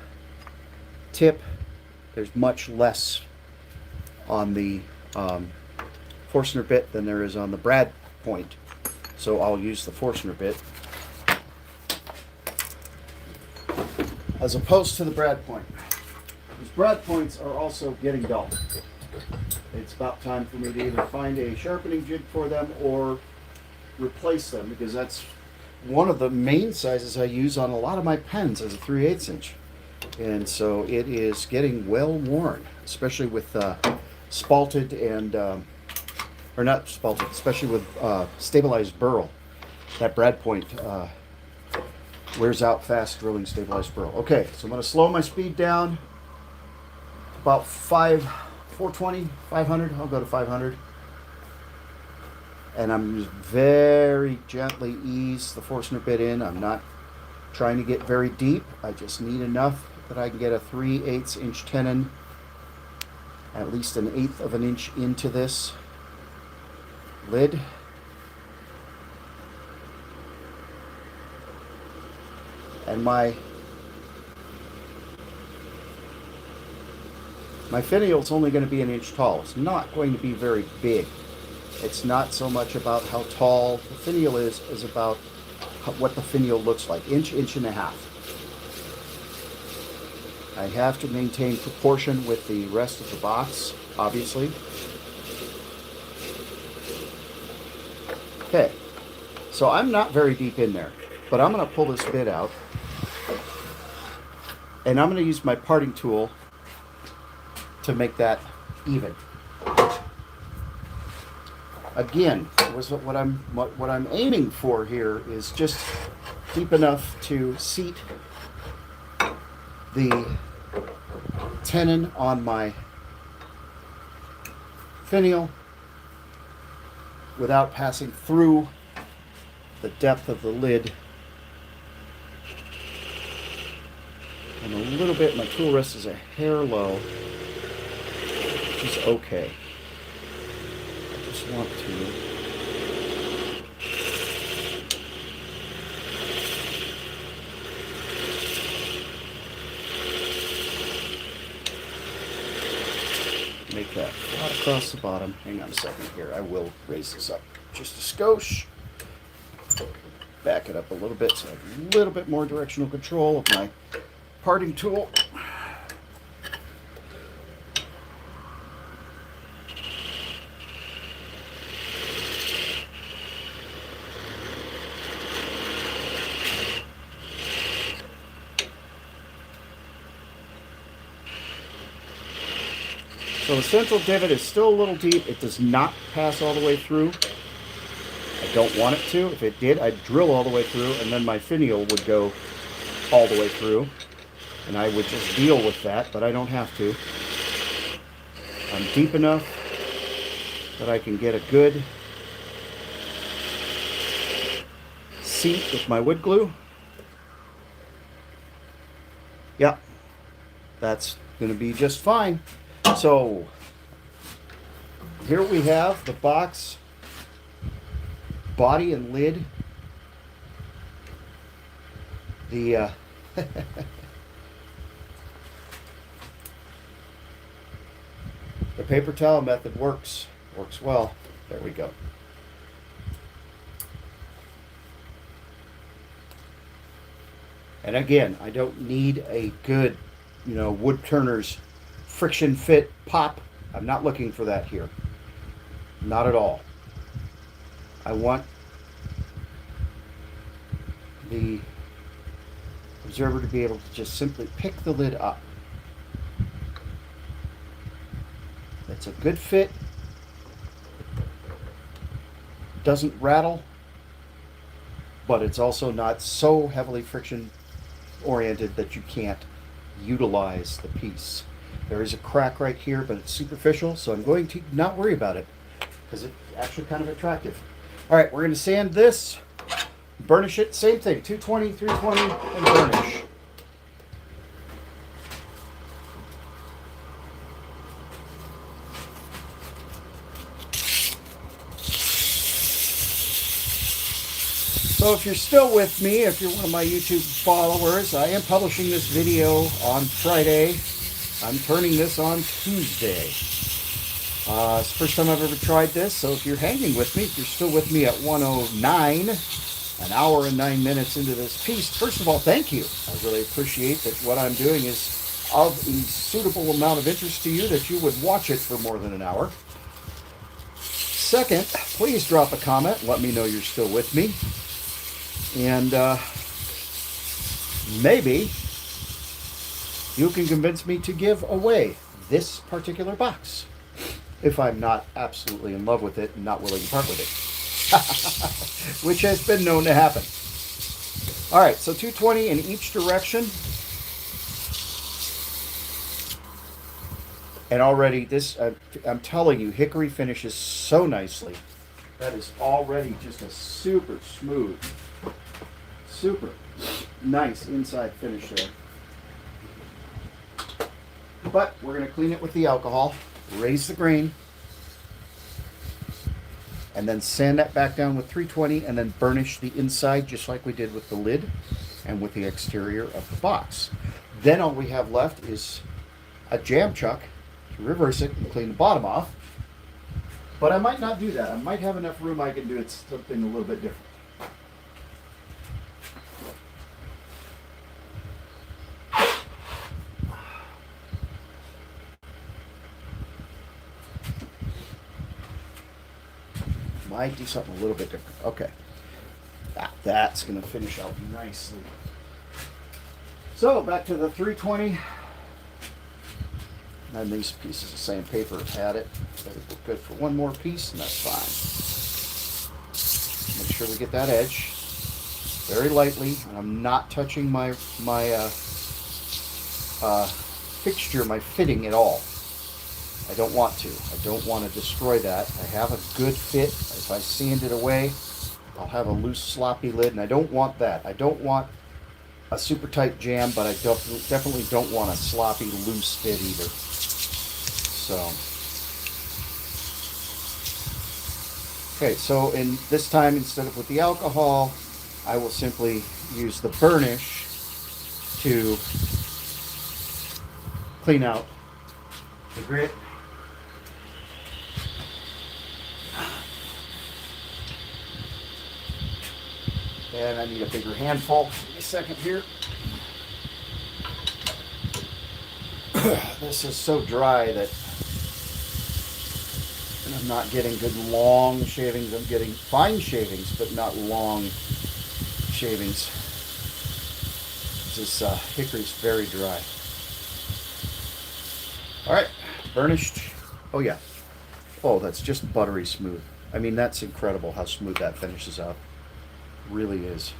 tip, there's much less on the Forstner bit than there is on the brad point. So I'll use the Forstner bit as opposed to the brad point. These brad points are also getting dull. It's about time for me to either find a sharpening jig for them or replace them, because that's one of the main sizes I use on a lot of my pens as a 3/8 inch. And so it is getting well worn, especially with spalted and, or not spalted, especially with stabilized burl. That brad point wears out fast drilling stabilized burl. Okay, so I'm going to slow my speed down about 420, 500. I'll go to 500. And I'm just very gently ease the Forstner bit in. I'm not trying to get very deep. I just need enough that I can get a 3/8 inch tenon, at least 1/8 of an inch into this lid. And my finial's only going to be 1 inch tall. It's not going to be very big. It's not so much about how tall the finial is about what the finial looks like. Inch, 1.5 inches. I have to maintain proportion with the rest of the box, obviously. Okay, so I'm not very deep in there, but I'm going to pull this bit out, and I'm going to use my parting tool to make that even. Again, what I'm aiming for here is just deep enough to seat the tenon on my finial without passing through the depth of the lid. And a little bit, my tool rest is a hair low, which is okay. I just want to make that flat across the bottom. Hang on a second here. I will raise this up just a skosh. Back it up a little bit so I have a little bit more directional control of my parting tool. So the central divot is still a little deep. It does not pass all the way through. I don't want it to. If it did, I'd drill all the way through, and then my finial would go all the way through. And I would just deal with that, but I don't have to. I'm deep enough that I can get a good seat with my wood glue. Yep, that's going to be just fine. So here we have the box, body and lid. The the paper towel method works well. There we go. And again, I don't need a good, wood turner's friction fit pop. I'm not looking for that here. Not at all. I want the observer to be able to just simply pick the lid up. It's a good fit. Doesn't rattle, but it's also not so heavily friction oriented that you can't utilize the piece. There is a crack right here, but it's superficial, so I'm going to not worry about it because it's actually kind of attractive. All right, we're going to sand this, burnish it, same thing, 220, 320, and burnish. So if you're still with me, if you're one of my YouTube followers, I am publishing this video on Friday. I'm turning this on Tuesday. It's the first time I've ever tried this, so if you're hanging with me, if you're still with me at 1:09, an hour and 9 minutes into this piece, first of all, thank you. I really appreciate that what I'm doing is of a suitable amount of interest to you, that you would watch it for more than an hour. Second, please drop a comment. Let me know you're still with me. And maybe you can convince me to give away this particular box if I'm not absolutely in love with it and not willing to part with it, which has been known to happen. All right, so 220 in each direction. And already this, I'm telling you, Hickory finishes so nicely. That is already just a super smooth, super nice inside finish there. But we're going to clean it with the alcohol, raise the grain, and then sand that back down with 320 and then burnish the inside just like we did with the lid and with the exterior of the box. Then all we have left is a jam chuck to reverse it and clean the bottom off. But I might not do that. I might have enough room I can do it something a little bit different. Might do something a little bit different. Okay. That's going to finish out nicely. So back to the 320. And these pieces of sandpaper have had it. They're good for one more piece, and that's fine. Make sure we get that edge very lightly, and I'm not touching my fixture, my fitting at all. I don't want to. I don't want to destroy that. I have a good fit. If I sand it away, I'll have a loose, sloppy lid, and I don't want that. I don't want a super tight jam, but I definitely don't want a sloppy, loose fit either. So, okay, so in this time, instead of with the alcohol, I will simply use the burnish to clean out the grit. And I need a bigger handful. Give me a second here. This is so dry that I'm not getting good long shavings. I'm getting fine shavings, but not long shavings. This hickory's very dry. All right, burnished. Oh yeah. Oh, that's just buttery smooth. I mean, that's incredible how smooth that finishes out. Really is.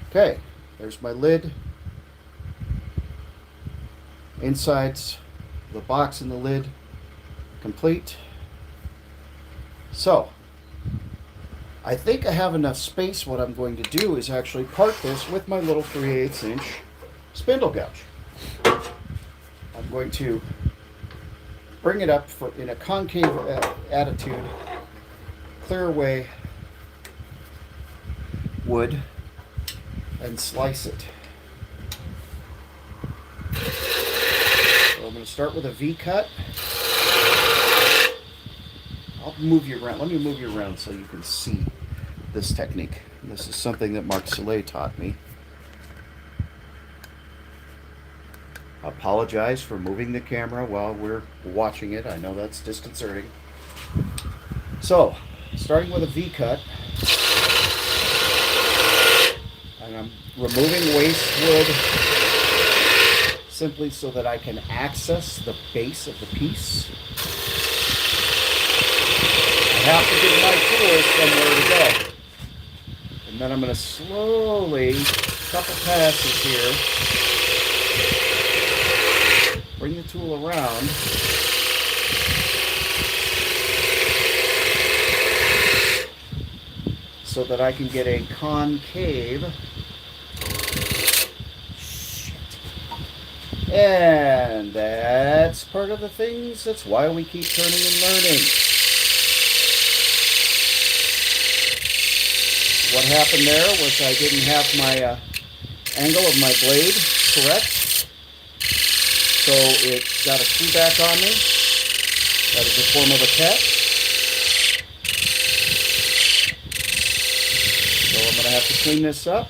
Okay, there's my lid. Insides, the box and the lid complete. So, I think I have enough space. What I'm going to do is actually part this with my little 3/8 inch spindle gouge. I'm going to bring it up in a concave attitude, clear away wood, and slice it. So I'm going to start with a V cut. I'll move you around. Let me move you around so you can see this technique. This is something that Mark Soleil taught me. Apologize for moving the camera while we're watching it. I know that's disconcerting. So, starting with a V-cut, and I'm removing waste wood simply so that I can access the base of the piece. I have to give my tools somewhere to go. And then I'm going to slowly, couple passes here, bring the tool around. So that I can get a concave. And that's part of the things. That's why we keep turning and learning. What happened there was I didn't have my angle of my blade correct. So it got a screw back on me. That is a form of a catch. So I'm going to have to clean this up.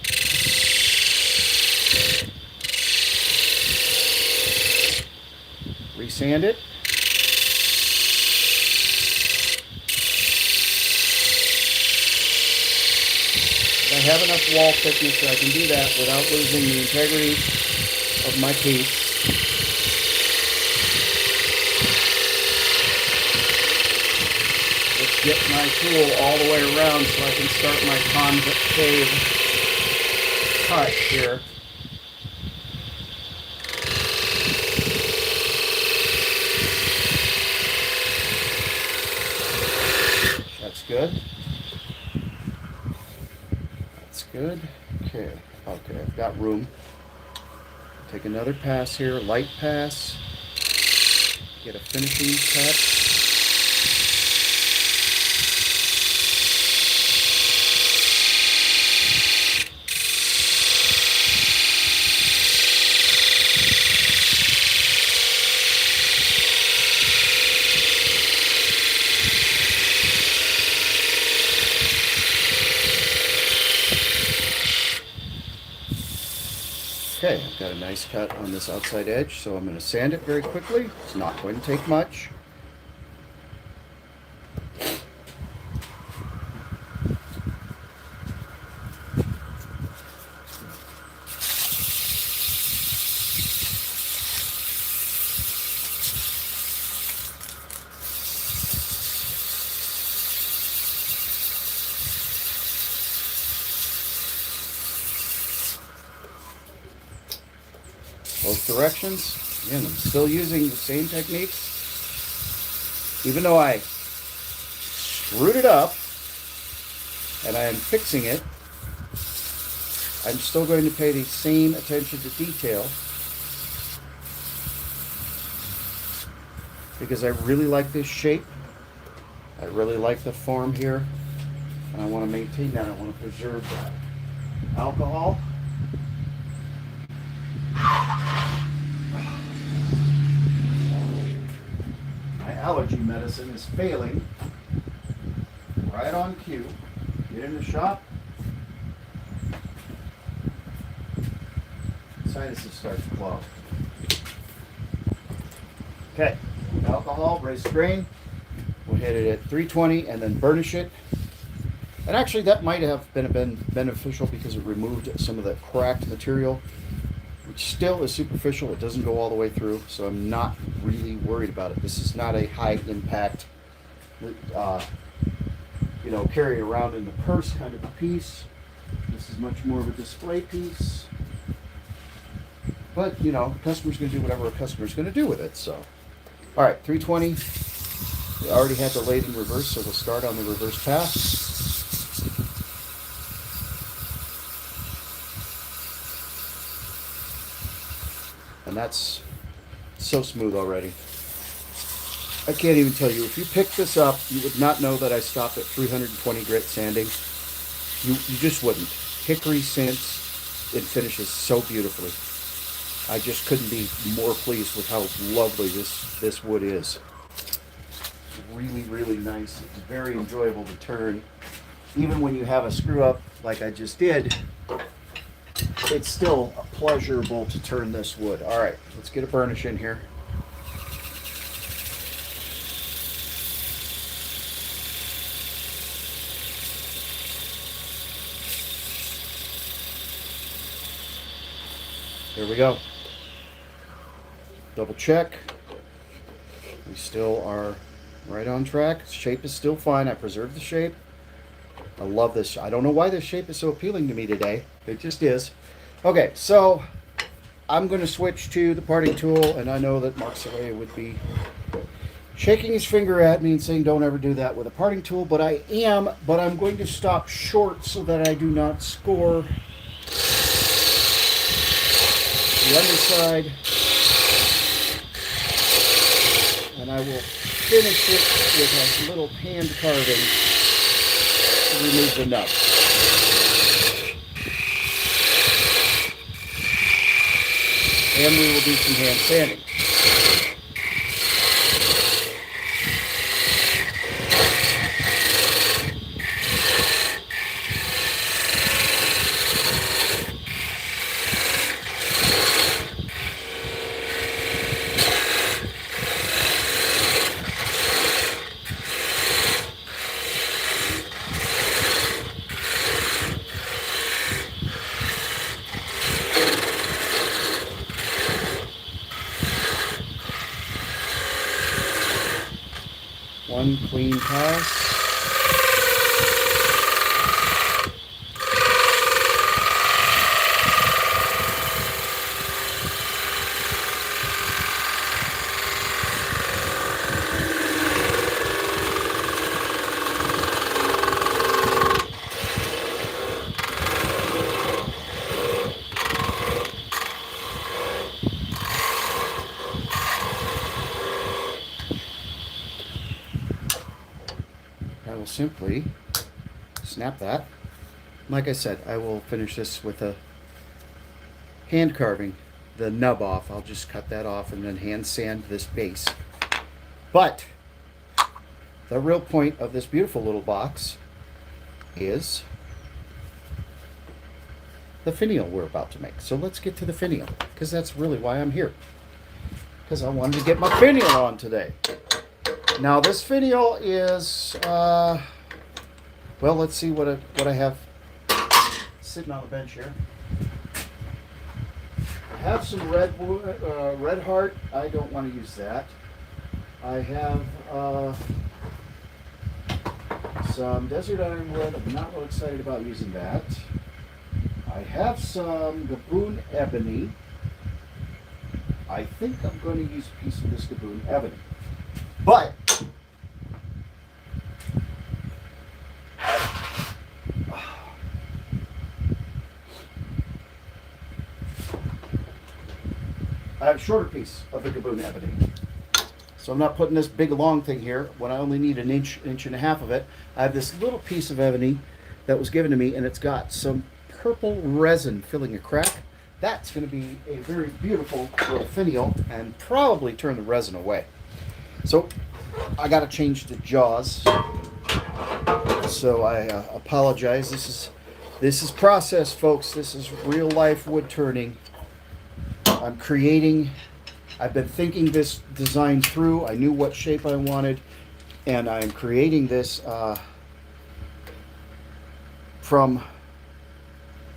Resand it. I have enough wall thickness so I can do that without losing the integrity of my piece. Let's get my tool all the way around so I can start my concave cut here. That's good. That's good. Okay, I've got room. Take another pass here, light pass. Get a finishing touch. Okay, I've got a nice cut on this outside edge, so I'm going to sand it very quickly. It's not going to take much. Both directions. Again, I'm still using the same techniques. Even though I screwed it up and I am fixing it, I'm still going to pay the same attention to detail because I really like this shape. I really like the form here, and I want to maintain that. I want to preserve that. Alcohol. My allergy medicine is failing. Right on cue. Get in the shop. Sinuses start to clog. Okay. Alcohol, raise the grain. We'll hit it at 320 and then burnish it. And actually that might have been beneficial because it removed some of the cracked material, which still is superficial. It doesn't go all the way through, so I'm not really worried about it. This is not a high impact, carry around in the purse kind of a piece. This is much more of a display piece. But, the customer's going to do whatever a customer's going to do with it, so. All right, 320. We already had the lathe in reverse, so we'll start on the reverse pass. And that's so smooth already. I can't even tell you. If you picked this up, you would not know that I stopped at 320 grit sanding. You just wouldn't. Hickory sinds, it finishes so beautifully. I just couldn't be more pleased with how lovely this wood is. Really, really nice. It's very enjoyable to turn. Even when you have a screw up like I just did, it's still pleasurable to turn this wood. All right, let's get a burnish in here. Here we go. Double check. We still are right on track. Shape is still fine. I preserved the shape. I love this. I don't know why this shape is so appealing to me today. It just is. Okay, so I'm going to switch to the parting tool, and I know that Mark Soleil would be shaking his finger at me and saying don't ever do that with a parting tool, but I am. But I'm going to stop short so that I do not score the underside, and I will finish it with a little hand carving to remove the nub. And we will do some hand sanding. One clean pass. I will simply snap that. Like I said, I will finish this with a hand carving the nub off. I'll just cut that off and then hand sand this base. But the real point of this beautiful little box is the finial we're about to make. So let's get to the finial, because that's really why I'm here. Because I wanted to get my finial on today. Now this finial is, well, let's see what I have sitting on the bench here. I have some red heart. I don't want to use that. I have some desert ironwood. I'm not real excited about using that. I have some Gaboon ebony. I think I'm going to use a piece of this Gaboon ebony. But I have a shorter piece of the Gaboon ebony. So I'm not putting this big long thing here when I only need an inch and a half of it. I have this little piece of ebony that was given to me, and it's got some purple resin filling a crack. That's going to be a very beautiful little finial and probably turn the resin away. So I got to change the jaws. So I apologize. This is process, folks. This is real life wood turning. I've been thinking this design through. I knew what shape I wanted, and I'm creating this from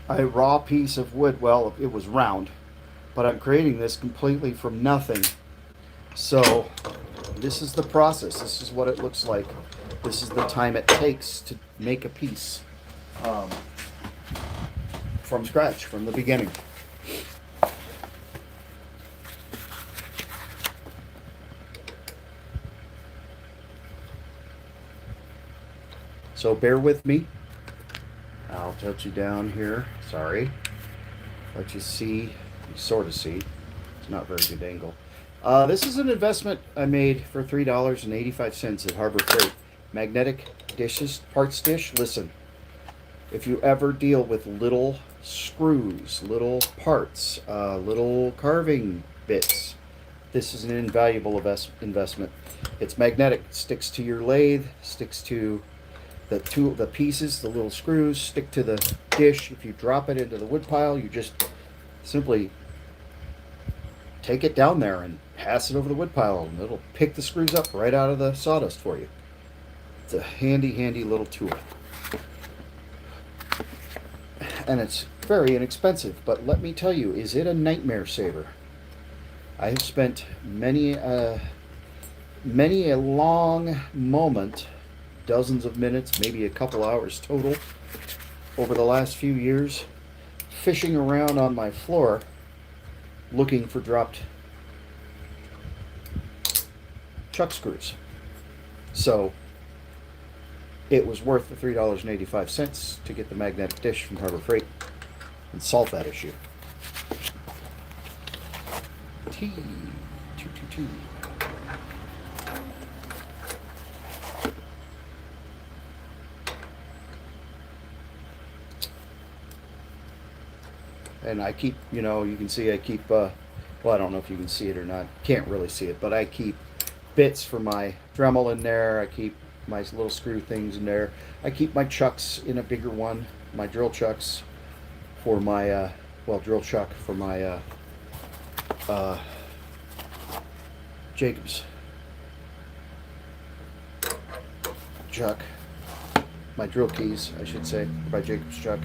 a raw piece of wood. Well, it was round, but I'm creating this completely from nothing. So this is the process. This is what it looks like. This is the time it takes to make a piece from scratch, from the beginning. So bear with me. I'll touch you down here. Sorry. Let you see. You sort of see. It's not a very good angle. This is an investment I made for $3.85 at Harbor Freight. Magnetic dishes, parts dish. Listen, if you ever deal with little screws, little parts, little carving bits, this is an invaluable investment. It's magnetic. It sticks to your lathe, sticks to the pieces, the little screws, stick to the dish. If you drop it into the wood pile, you just simply take it down there and pass it over the wood pile, and it'll pick the screws up right out of the sawdust for you. It's a handy little tool. And it's very inexpensive, but let me tell you, is it a nightmare saver? I have spent many a long moment, dozens of minutes, maybe a couple hours total, over the last few years, fishing around on my floor looking for dropped chuck screws. So it was worth the $3.85 to get the magnetic dish from Harbor Freight and solve that issue. T222. And I keep, you can see I keep, well, I don't know if you can see it or not. Can't really see it, but I keep bits for my Dremel in there. I keep my little screw things in there. I keep my chucks in a bigger one, my drill chucks for my, drill chuck for my Jacobs chuck. My drill keys, I should say, by Jacobs chuck.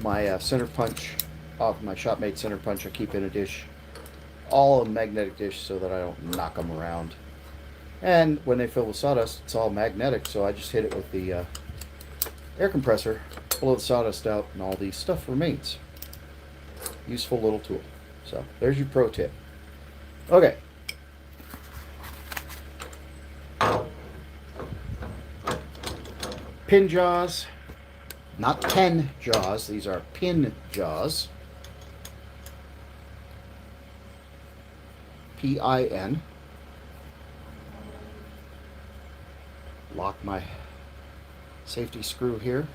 My center punch, off my Shopmate center punch, I keep in a dish, all a magnetic dish so that I don't knock them around. And when they fill with sawdust, it's all magnetic, so I just hit it with the air compressor, blow the sawdust out, and all the stuff remains. Useful little tool. So there's your pro tip. Okay. Pin jaws. Not 10 jaws, these are pin jaws. P-I-N. Lock my safety screw here.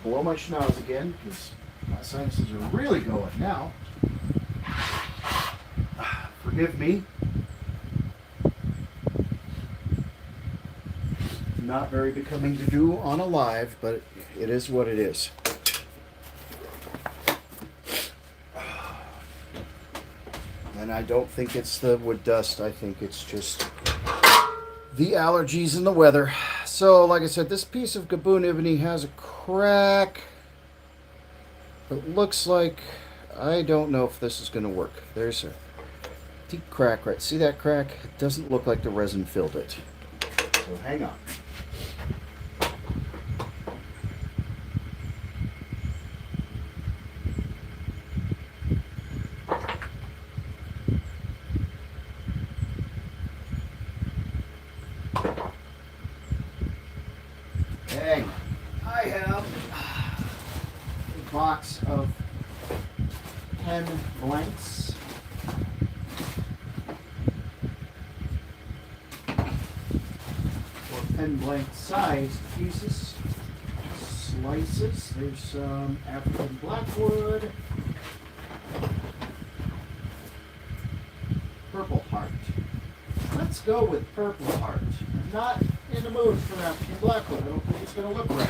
Blow my schnoz again, because my sinuses are really going now. Forgive me. Not very becoming to do on a live, but it is what it is. And I don't think it's the wood dust. I think it's just the allergies and the weather. So, like I said, this piece of Gaboon ebony has a crack. It looks like, I don't know if this is going to work. There's a deep crack, right? See that crack? It doesn't look like the resin filled it. So hang on. I have a box of pen blanks. Or pen blank sized pieces, slices. There's some African blackwood, Purple Heart. Let's go with Purple Heart. I'm not in the mood for African blackwood. I don't think it's going to look right.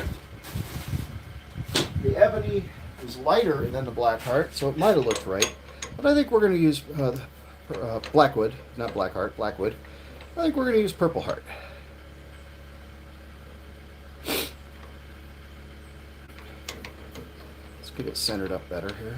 The ebony is lighter than the black heart, so it might have looked right. But I think we're going to use blackwood, not black heart, blackwood. I think we're going to use Purple Heart. Let's get it centered up better here.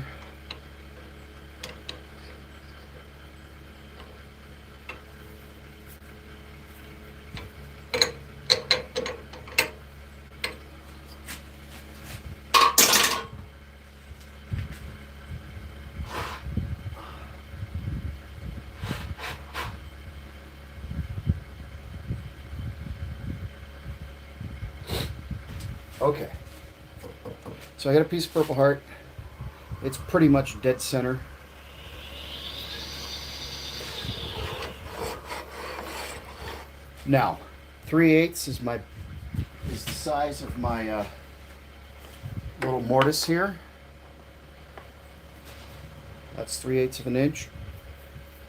Okay, so I got a piece of Purple Heart. It's pretty much dead center. Now, 3/8 is the size of my little mortise here. That's 3/8 of an inch.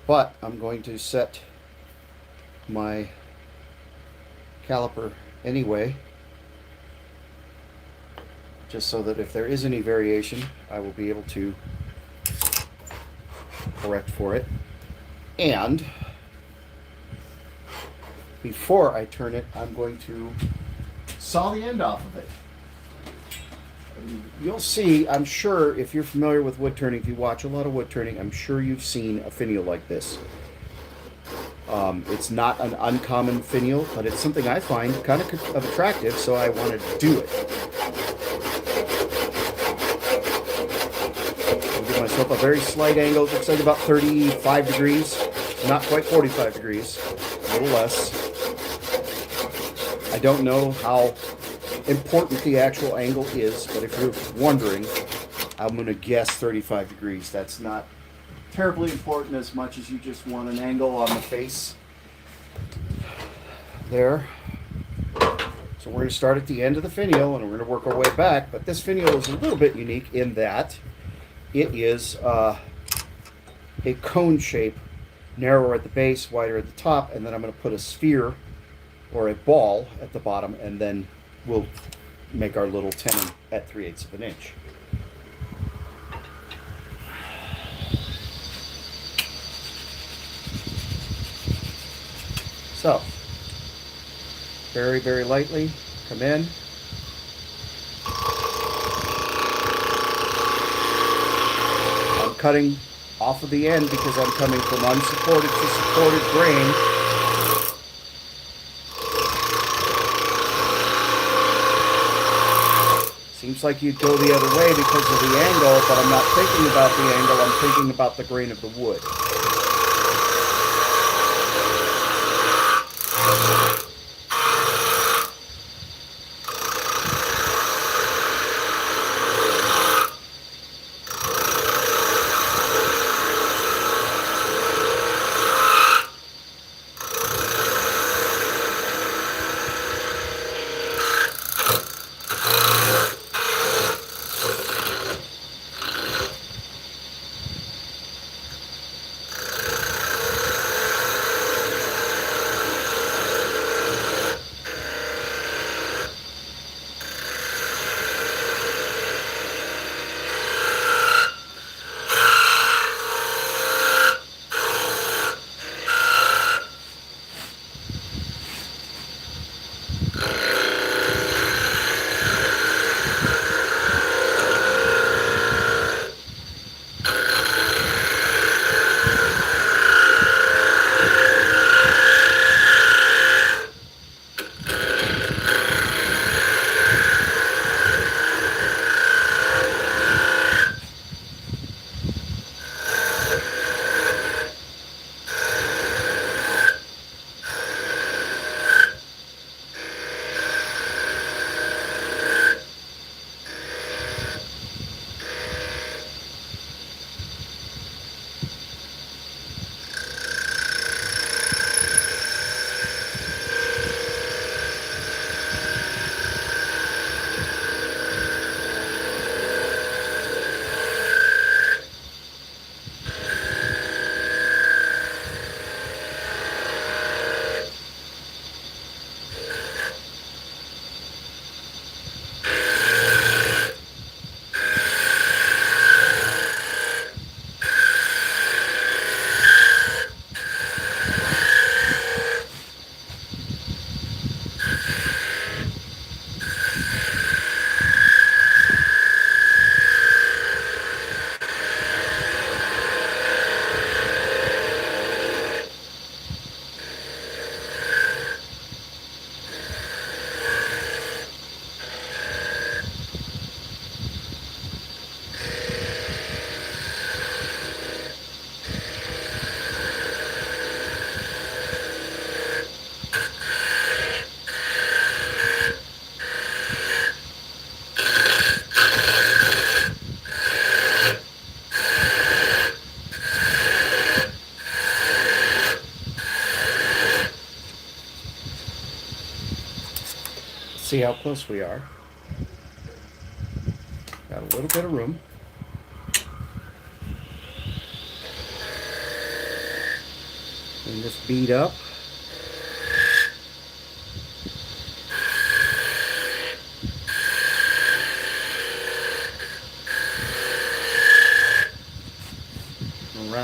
But I'm going to set my caliper anyway, just so that if there is any variation, I will be able to correct for it. And before I turn it, I'm going to saw the end off of it. You'll see, I'm sure, if you're familiar with wood turning, if you watch a lot of wood turning, I'm sure you've seen a finial like this. It's not an uncommon finial, but it's something I find kind of attractive, so I wanted to do it. I'll give myself a very slight angle. It looks like about 35 degrees, not quite 45 degrees, a little less. I don't know how important the actual angle is, but if you're wondering, I'm going to guess 35 degrees. That's not terribly important as much as you just want an angle on the face there. So we're going to start at the end of the finial and we're going to work our way back, but this finial is a little bit unique in that it is a cone shape, narrower at the base, wider at the top, and then I'm going to put a sphere or a ball at the bottom, and then we'll make our little tenon at 3/8 of an inch. So, very, very lightly, come in. I'm cutting off of the end because I'm coming from unsupported to supported grain. Seems like you'd go the other way because of the angle, but I'm not thinking about the angle, I'm thinking about the grain of the wood. See how close we are. Got a little bit of room. Clean this bead up.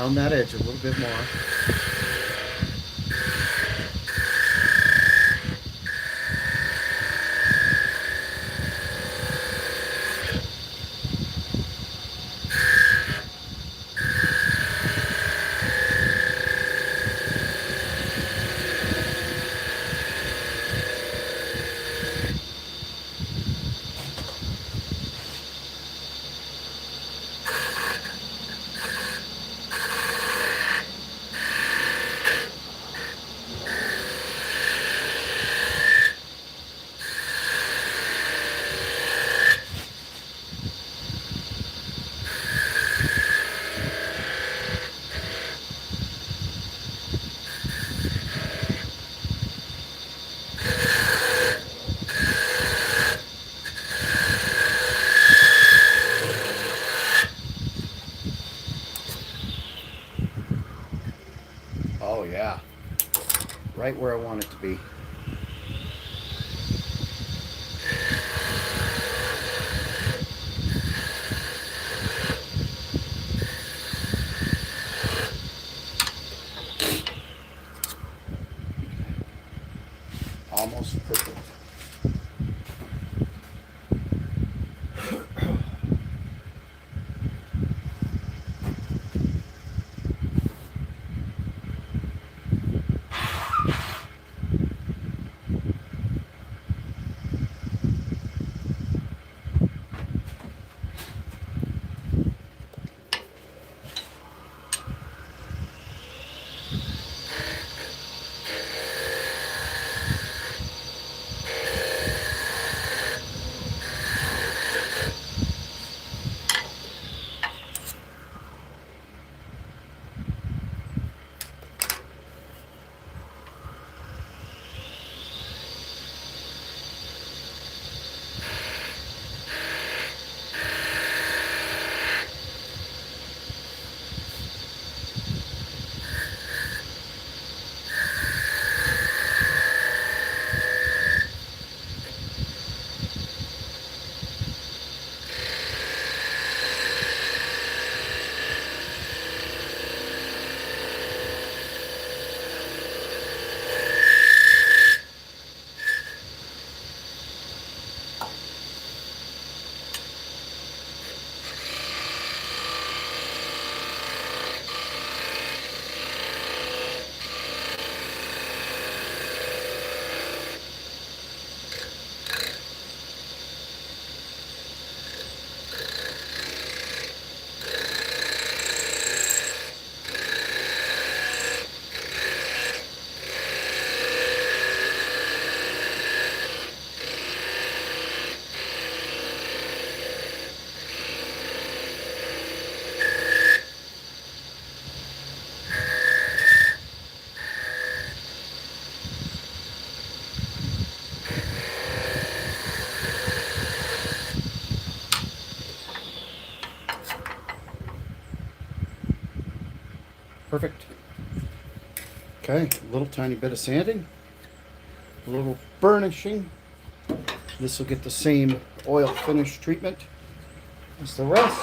around that edge a little bit more. Oh yeah, right where I want it to be. Almost perfect. Perfect. Okay, a little tiny bit of sanding, a little burnishing. This will get the same oil finish treatment as the rest.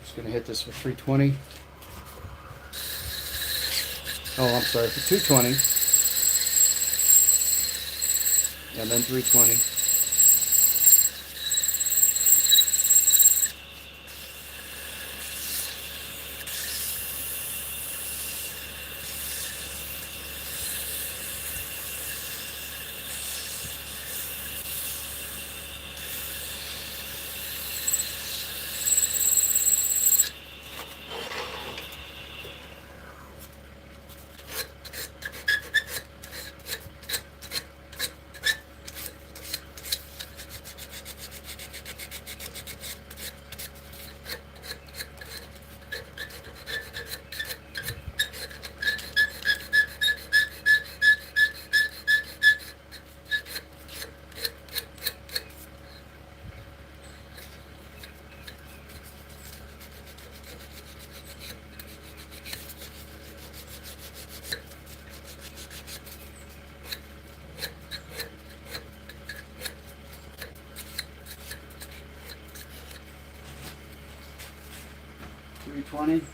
Just gonna hit this with 320. Oh, I'm sorry, for 220. And then 320. 120.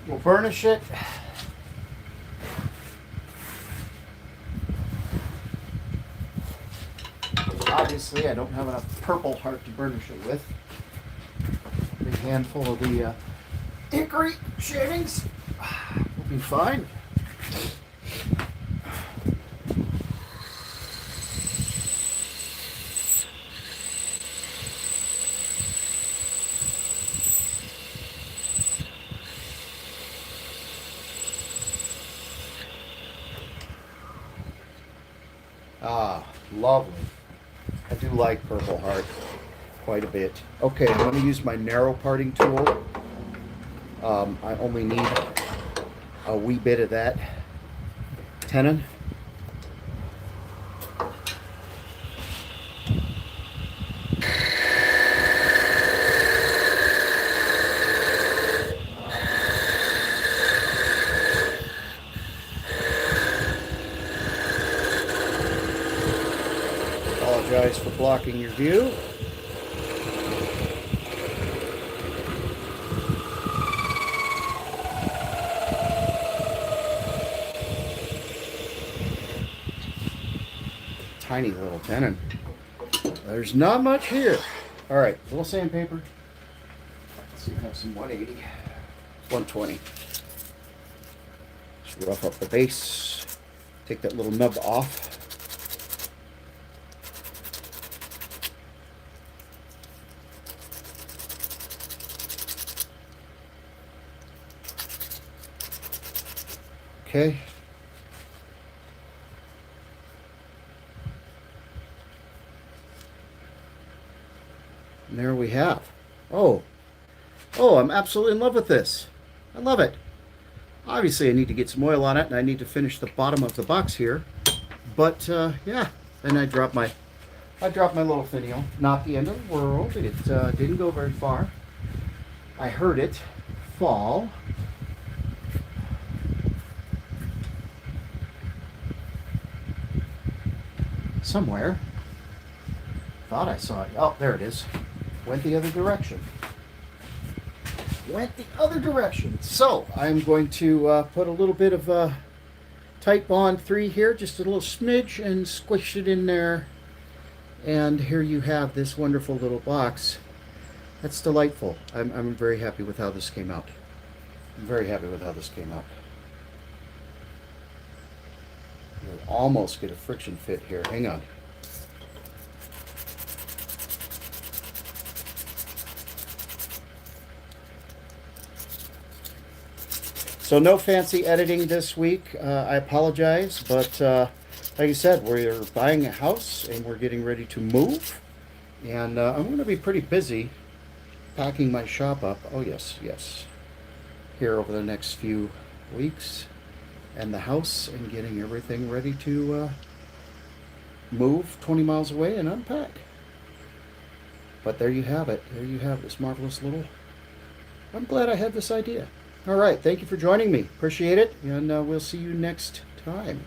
We'll burnish it. Obviously, I don't have enough purple heart to burnish it with. A big handful of the hickory shavings will be fine. Ah, lovely. I do like Purple Heart quite a bit. Okay, I'm going to use my narrow parting tool. I only need a wee bit of that tenon. Apologize for blocking your view. Tiny little tenon. There's not much here. All right, a little sandpaper. Let's see, we have some 180, 120. Just rough up the base. Take that little nub off. Okay. And there we have. Oh, I'm absolutely in love with this. I love it. Obviously, I need to get some oil on it, and I need to finish the bottom of the box here. But yeah, and I dropped my little finial. Not the end of the world. It didn't go very far. I heard it fall. Somewhere. Thought I saw it. Oh, there it is. Went the other direction. Went the other direction. So I'm going to put a little bit of Tight Bond 3 here, just a little smidge, and squish it in there. And here you have this wonderful little box. That's delightful. I'm very happy with how this came out. I'm very happy with how this came out. You'll almost get a friction fit here. Hang on. So no fancy editing this week. I apologize, but like I said, we're buying a house and we're getting ready to move. And I'm going to be pretty busy packing my shop up. Oh, yes, yes. Here over the next few weeks. And the house, and getting everything ready to move 20 miles away and unpack. But there you have it. There you have this marvelous little... I'm glad I had this idea. All right, thank you for joining me. Appreciate it, and we'll see you next time.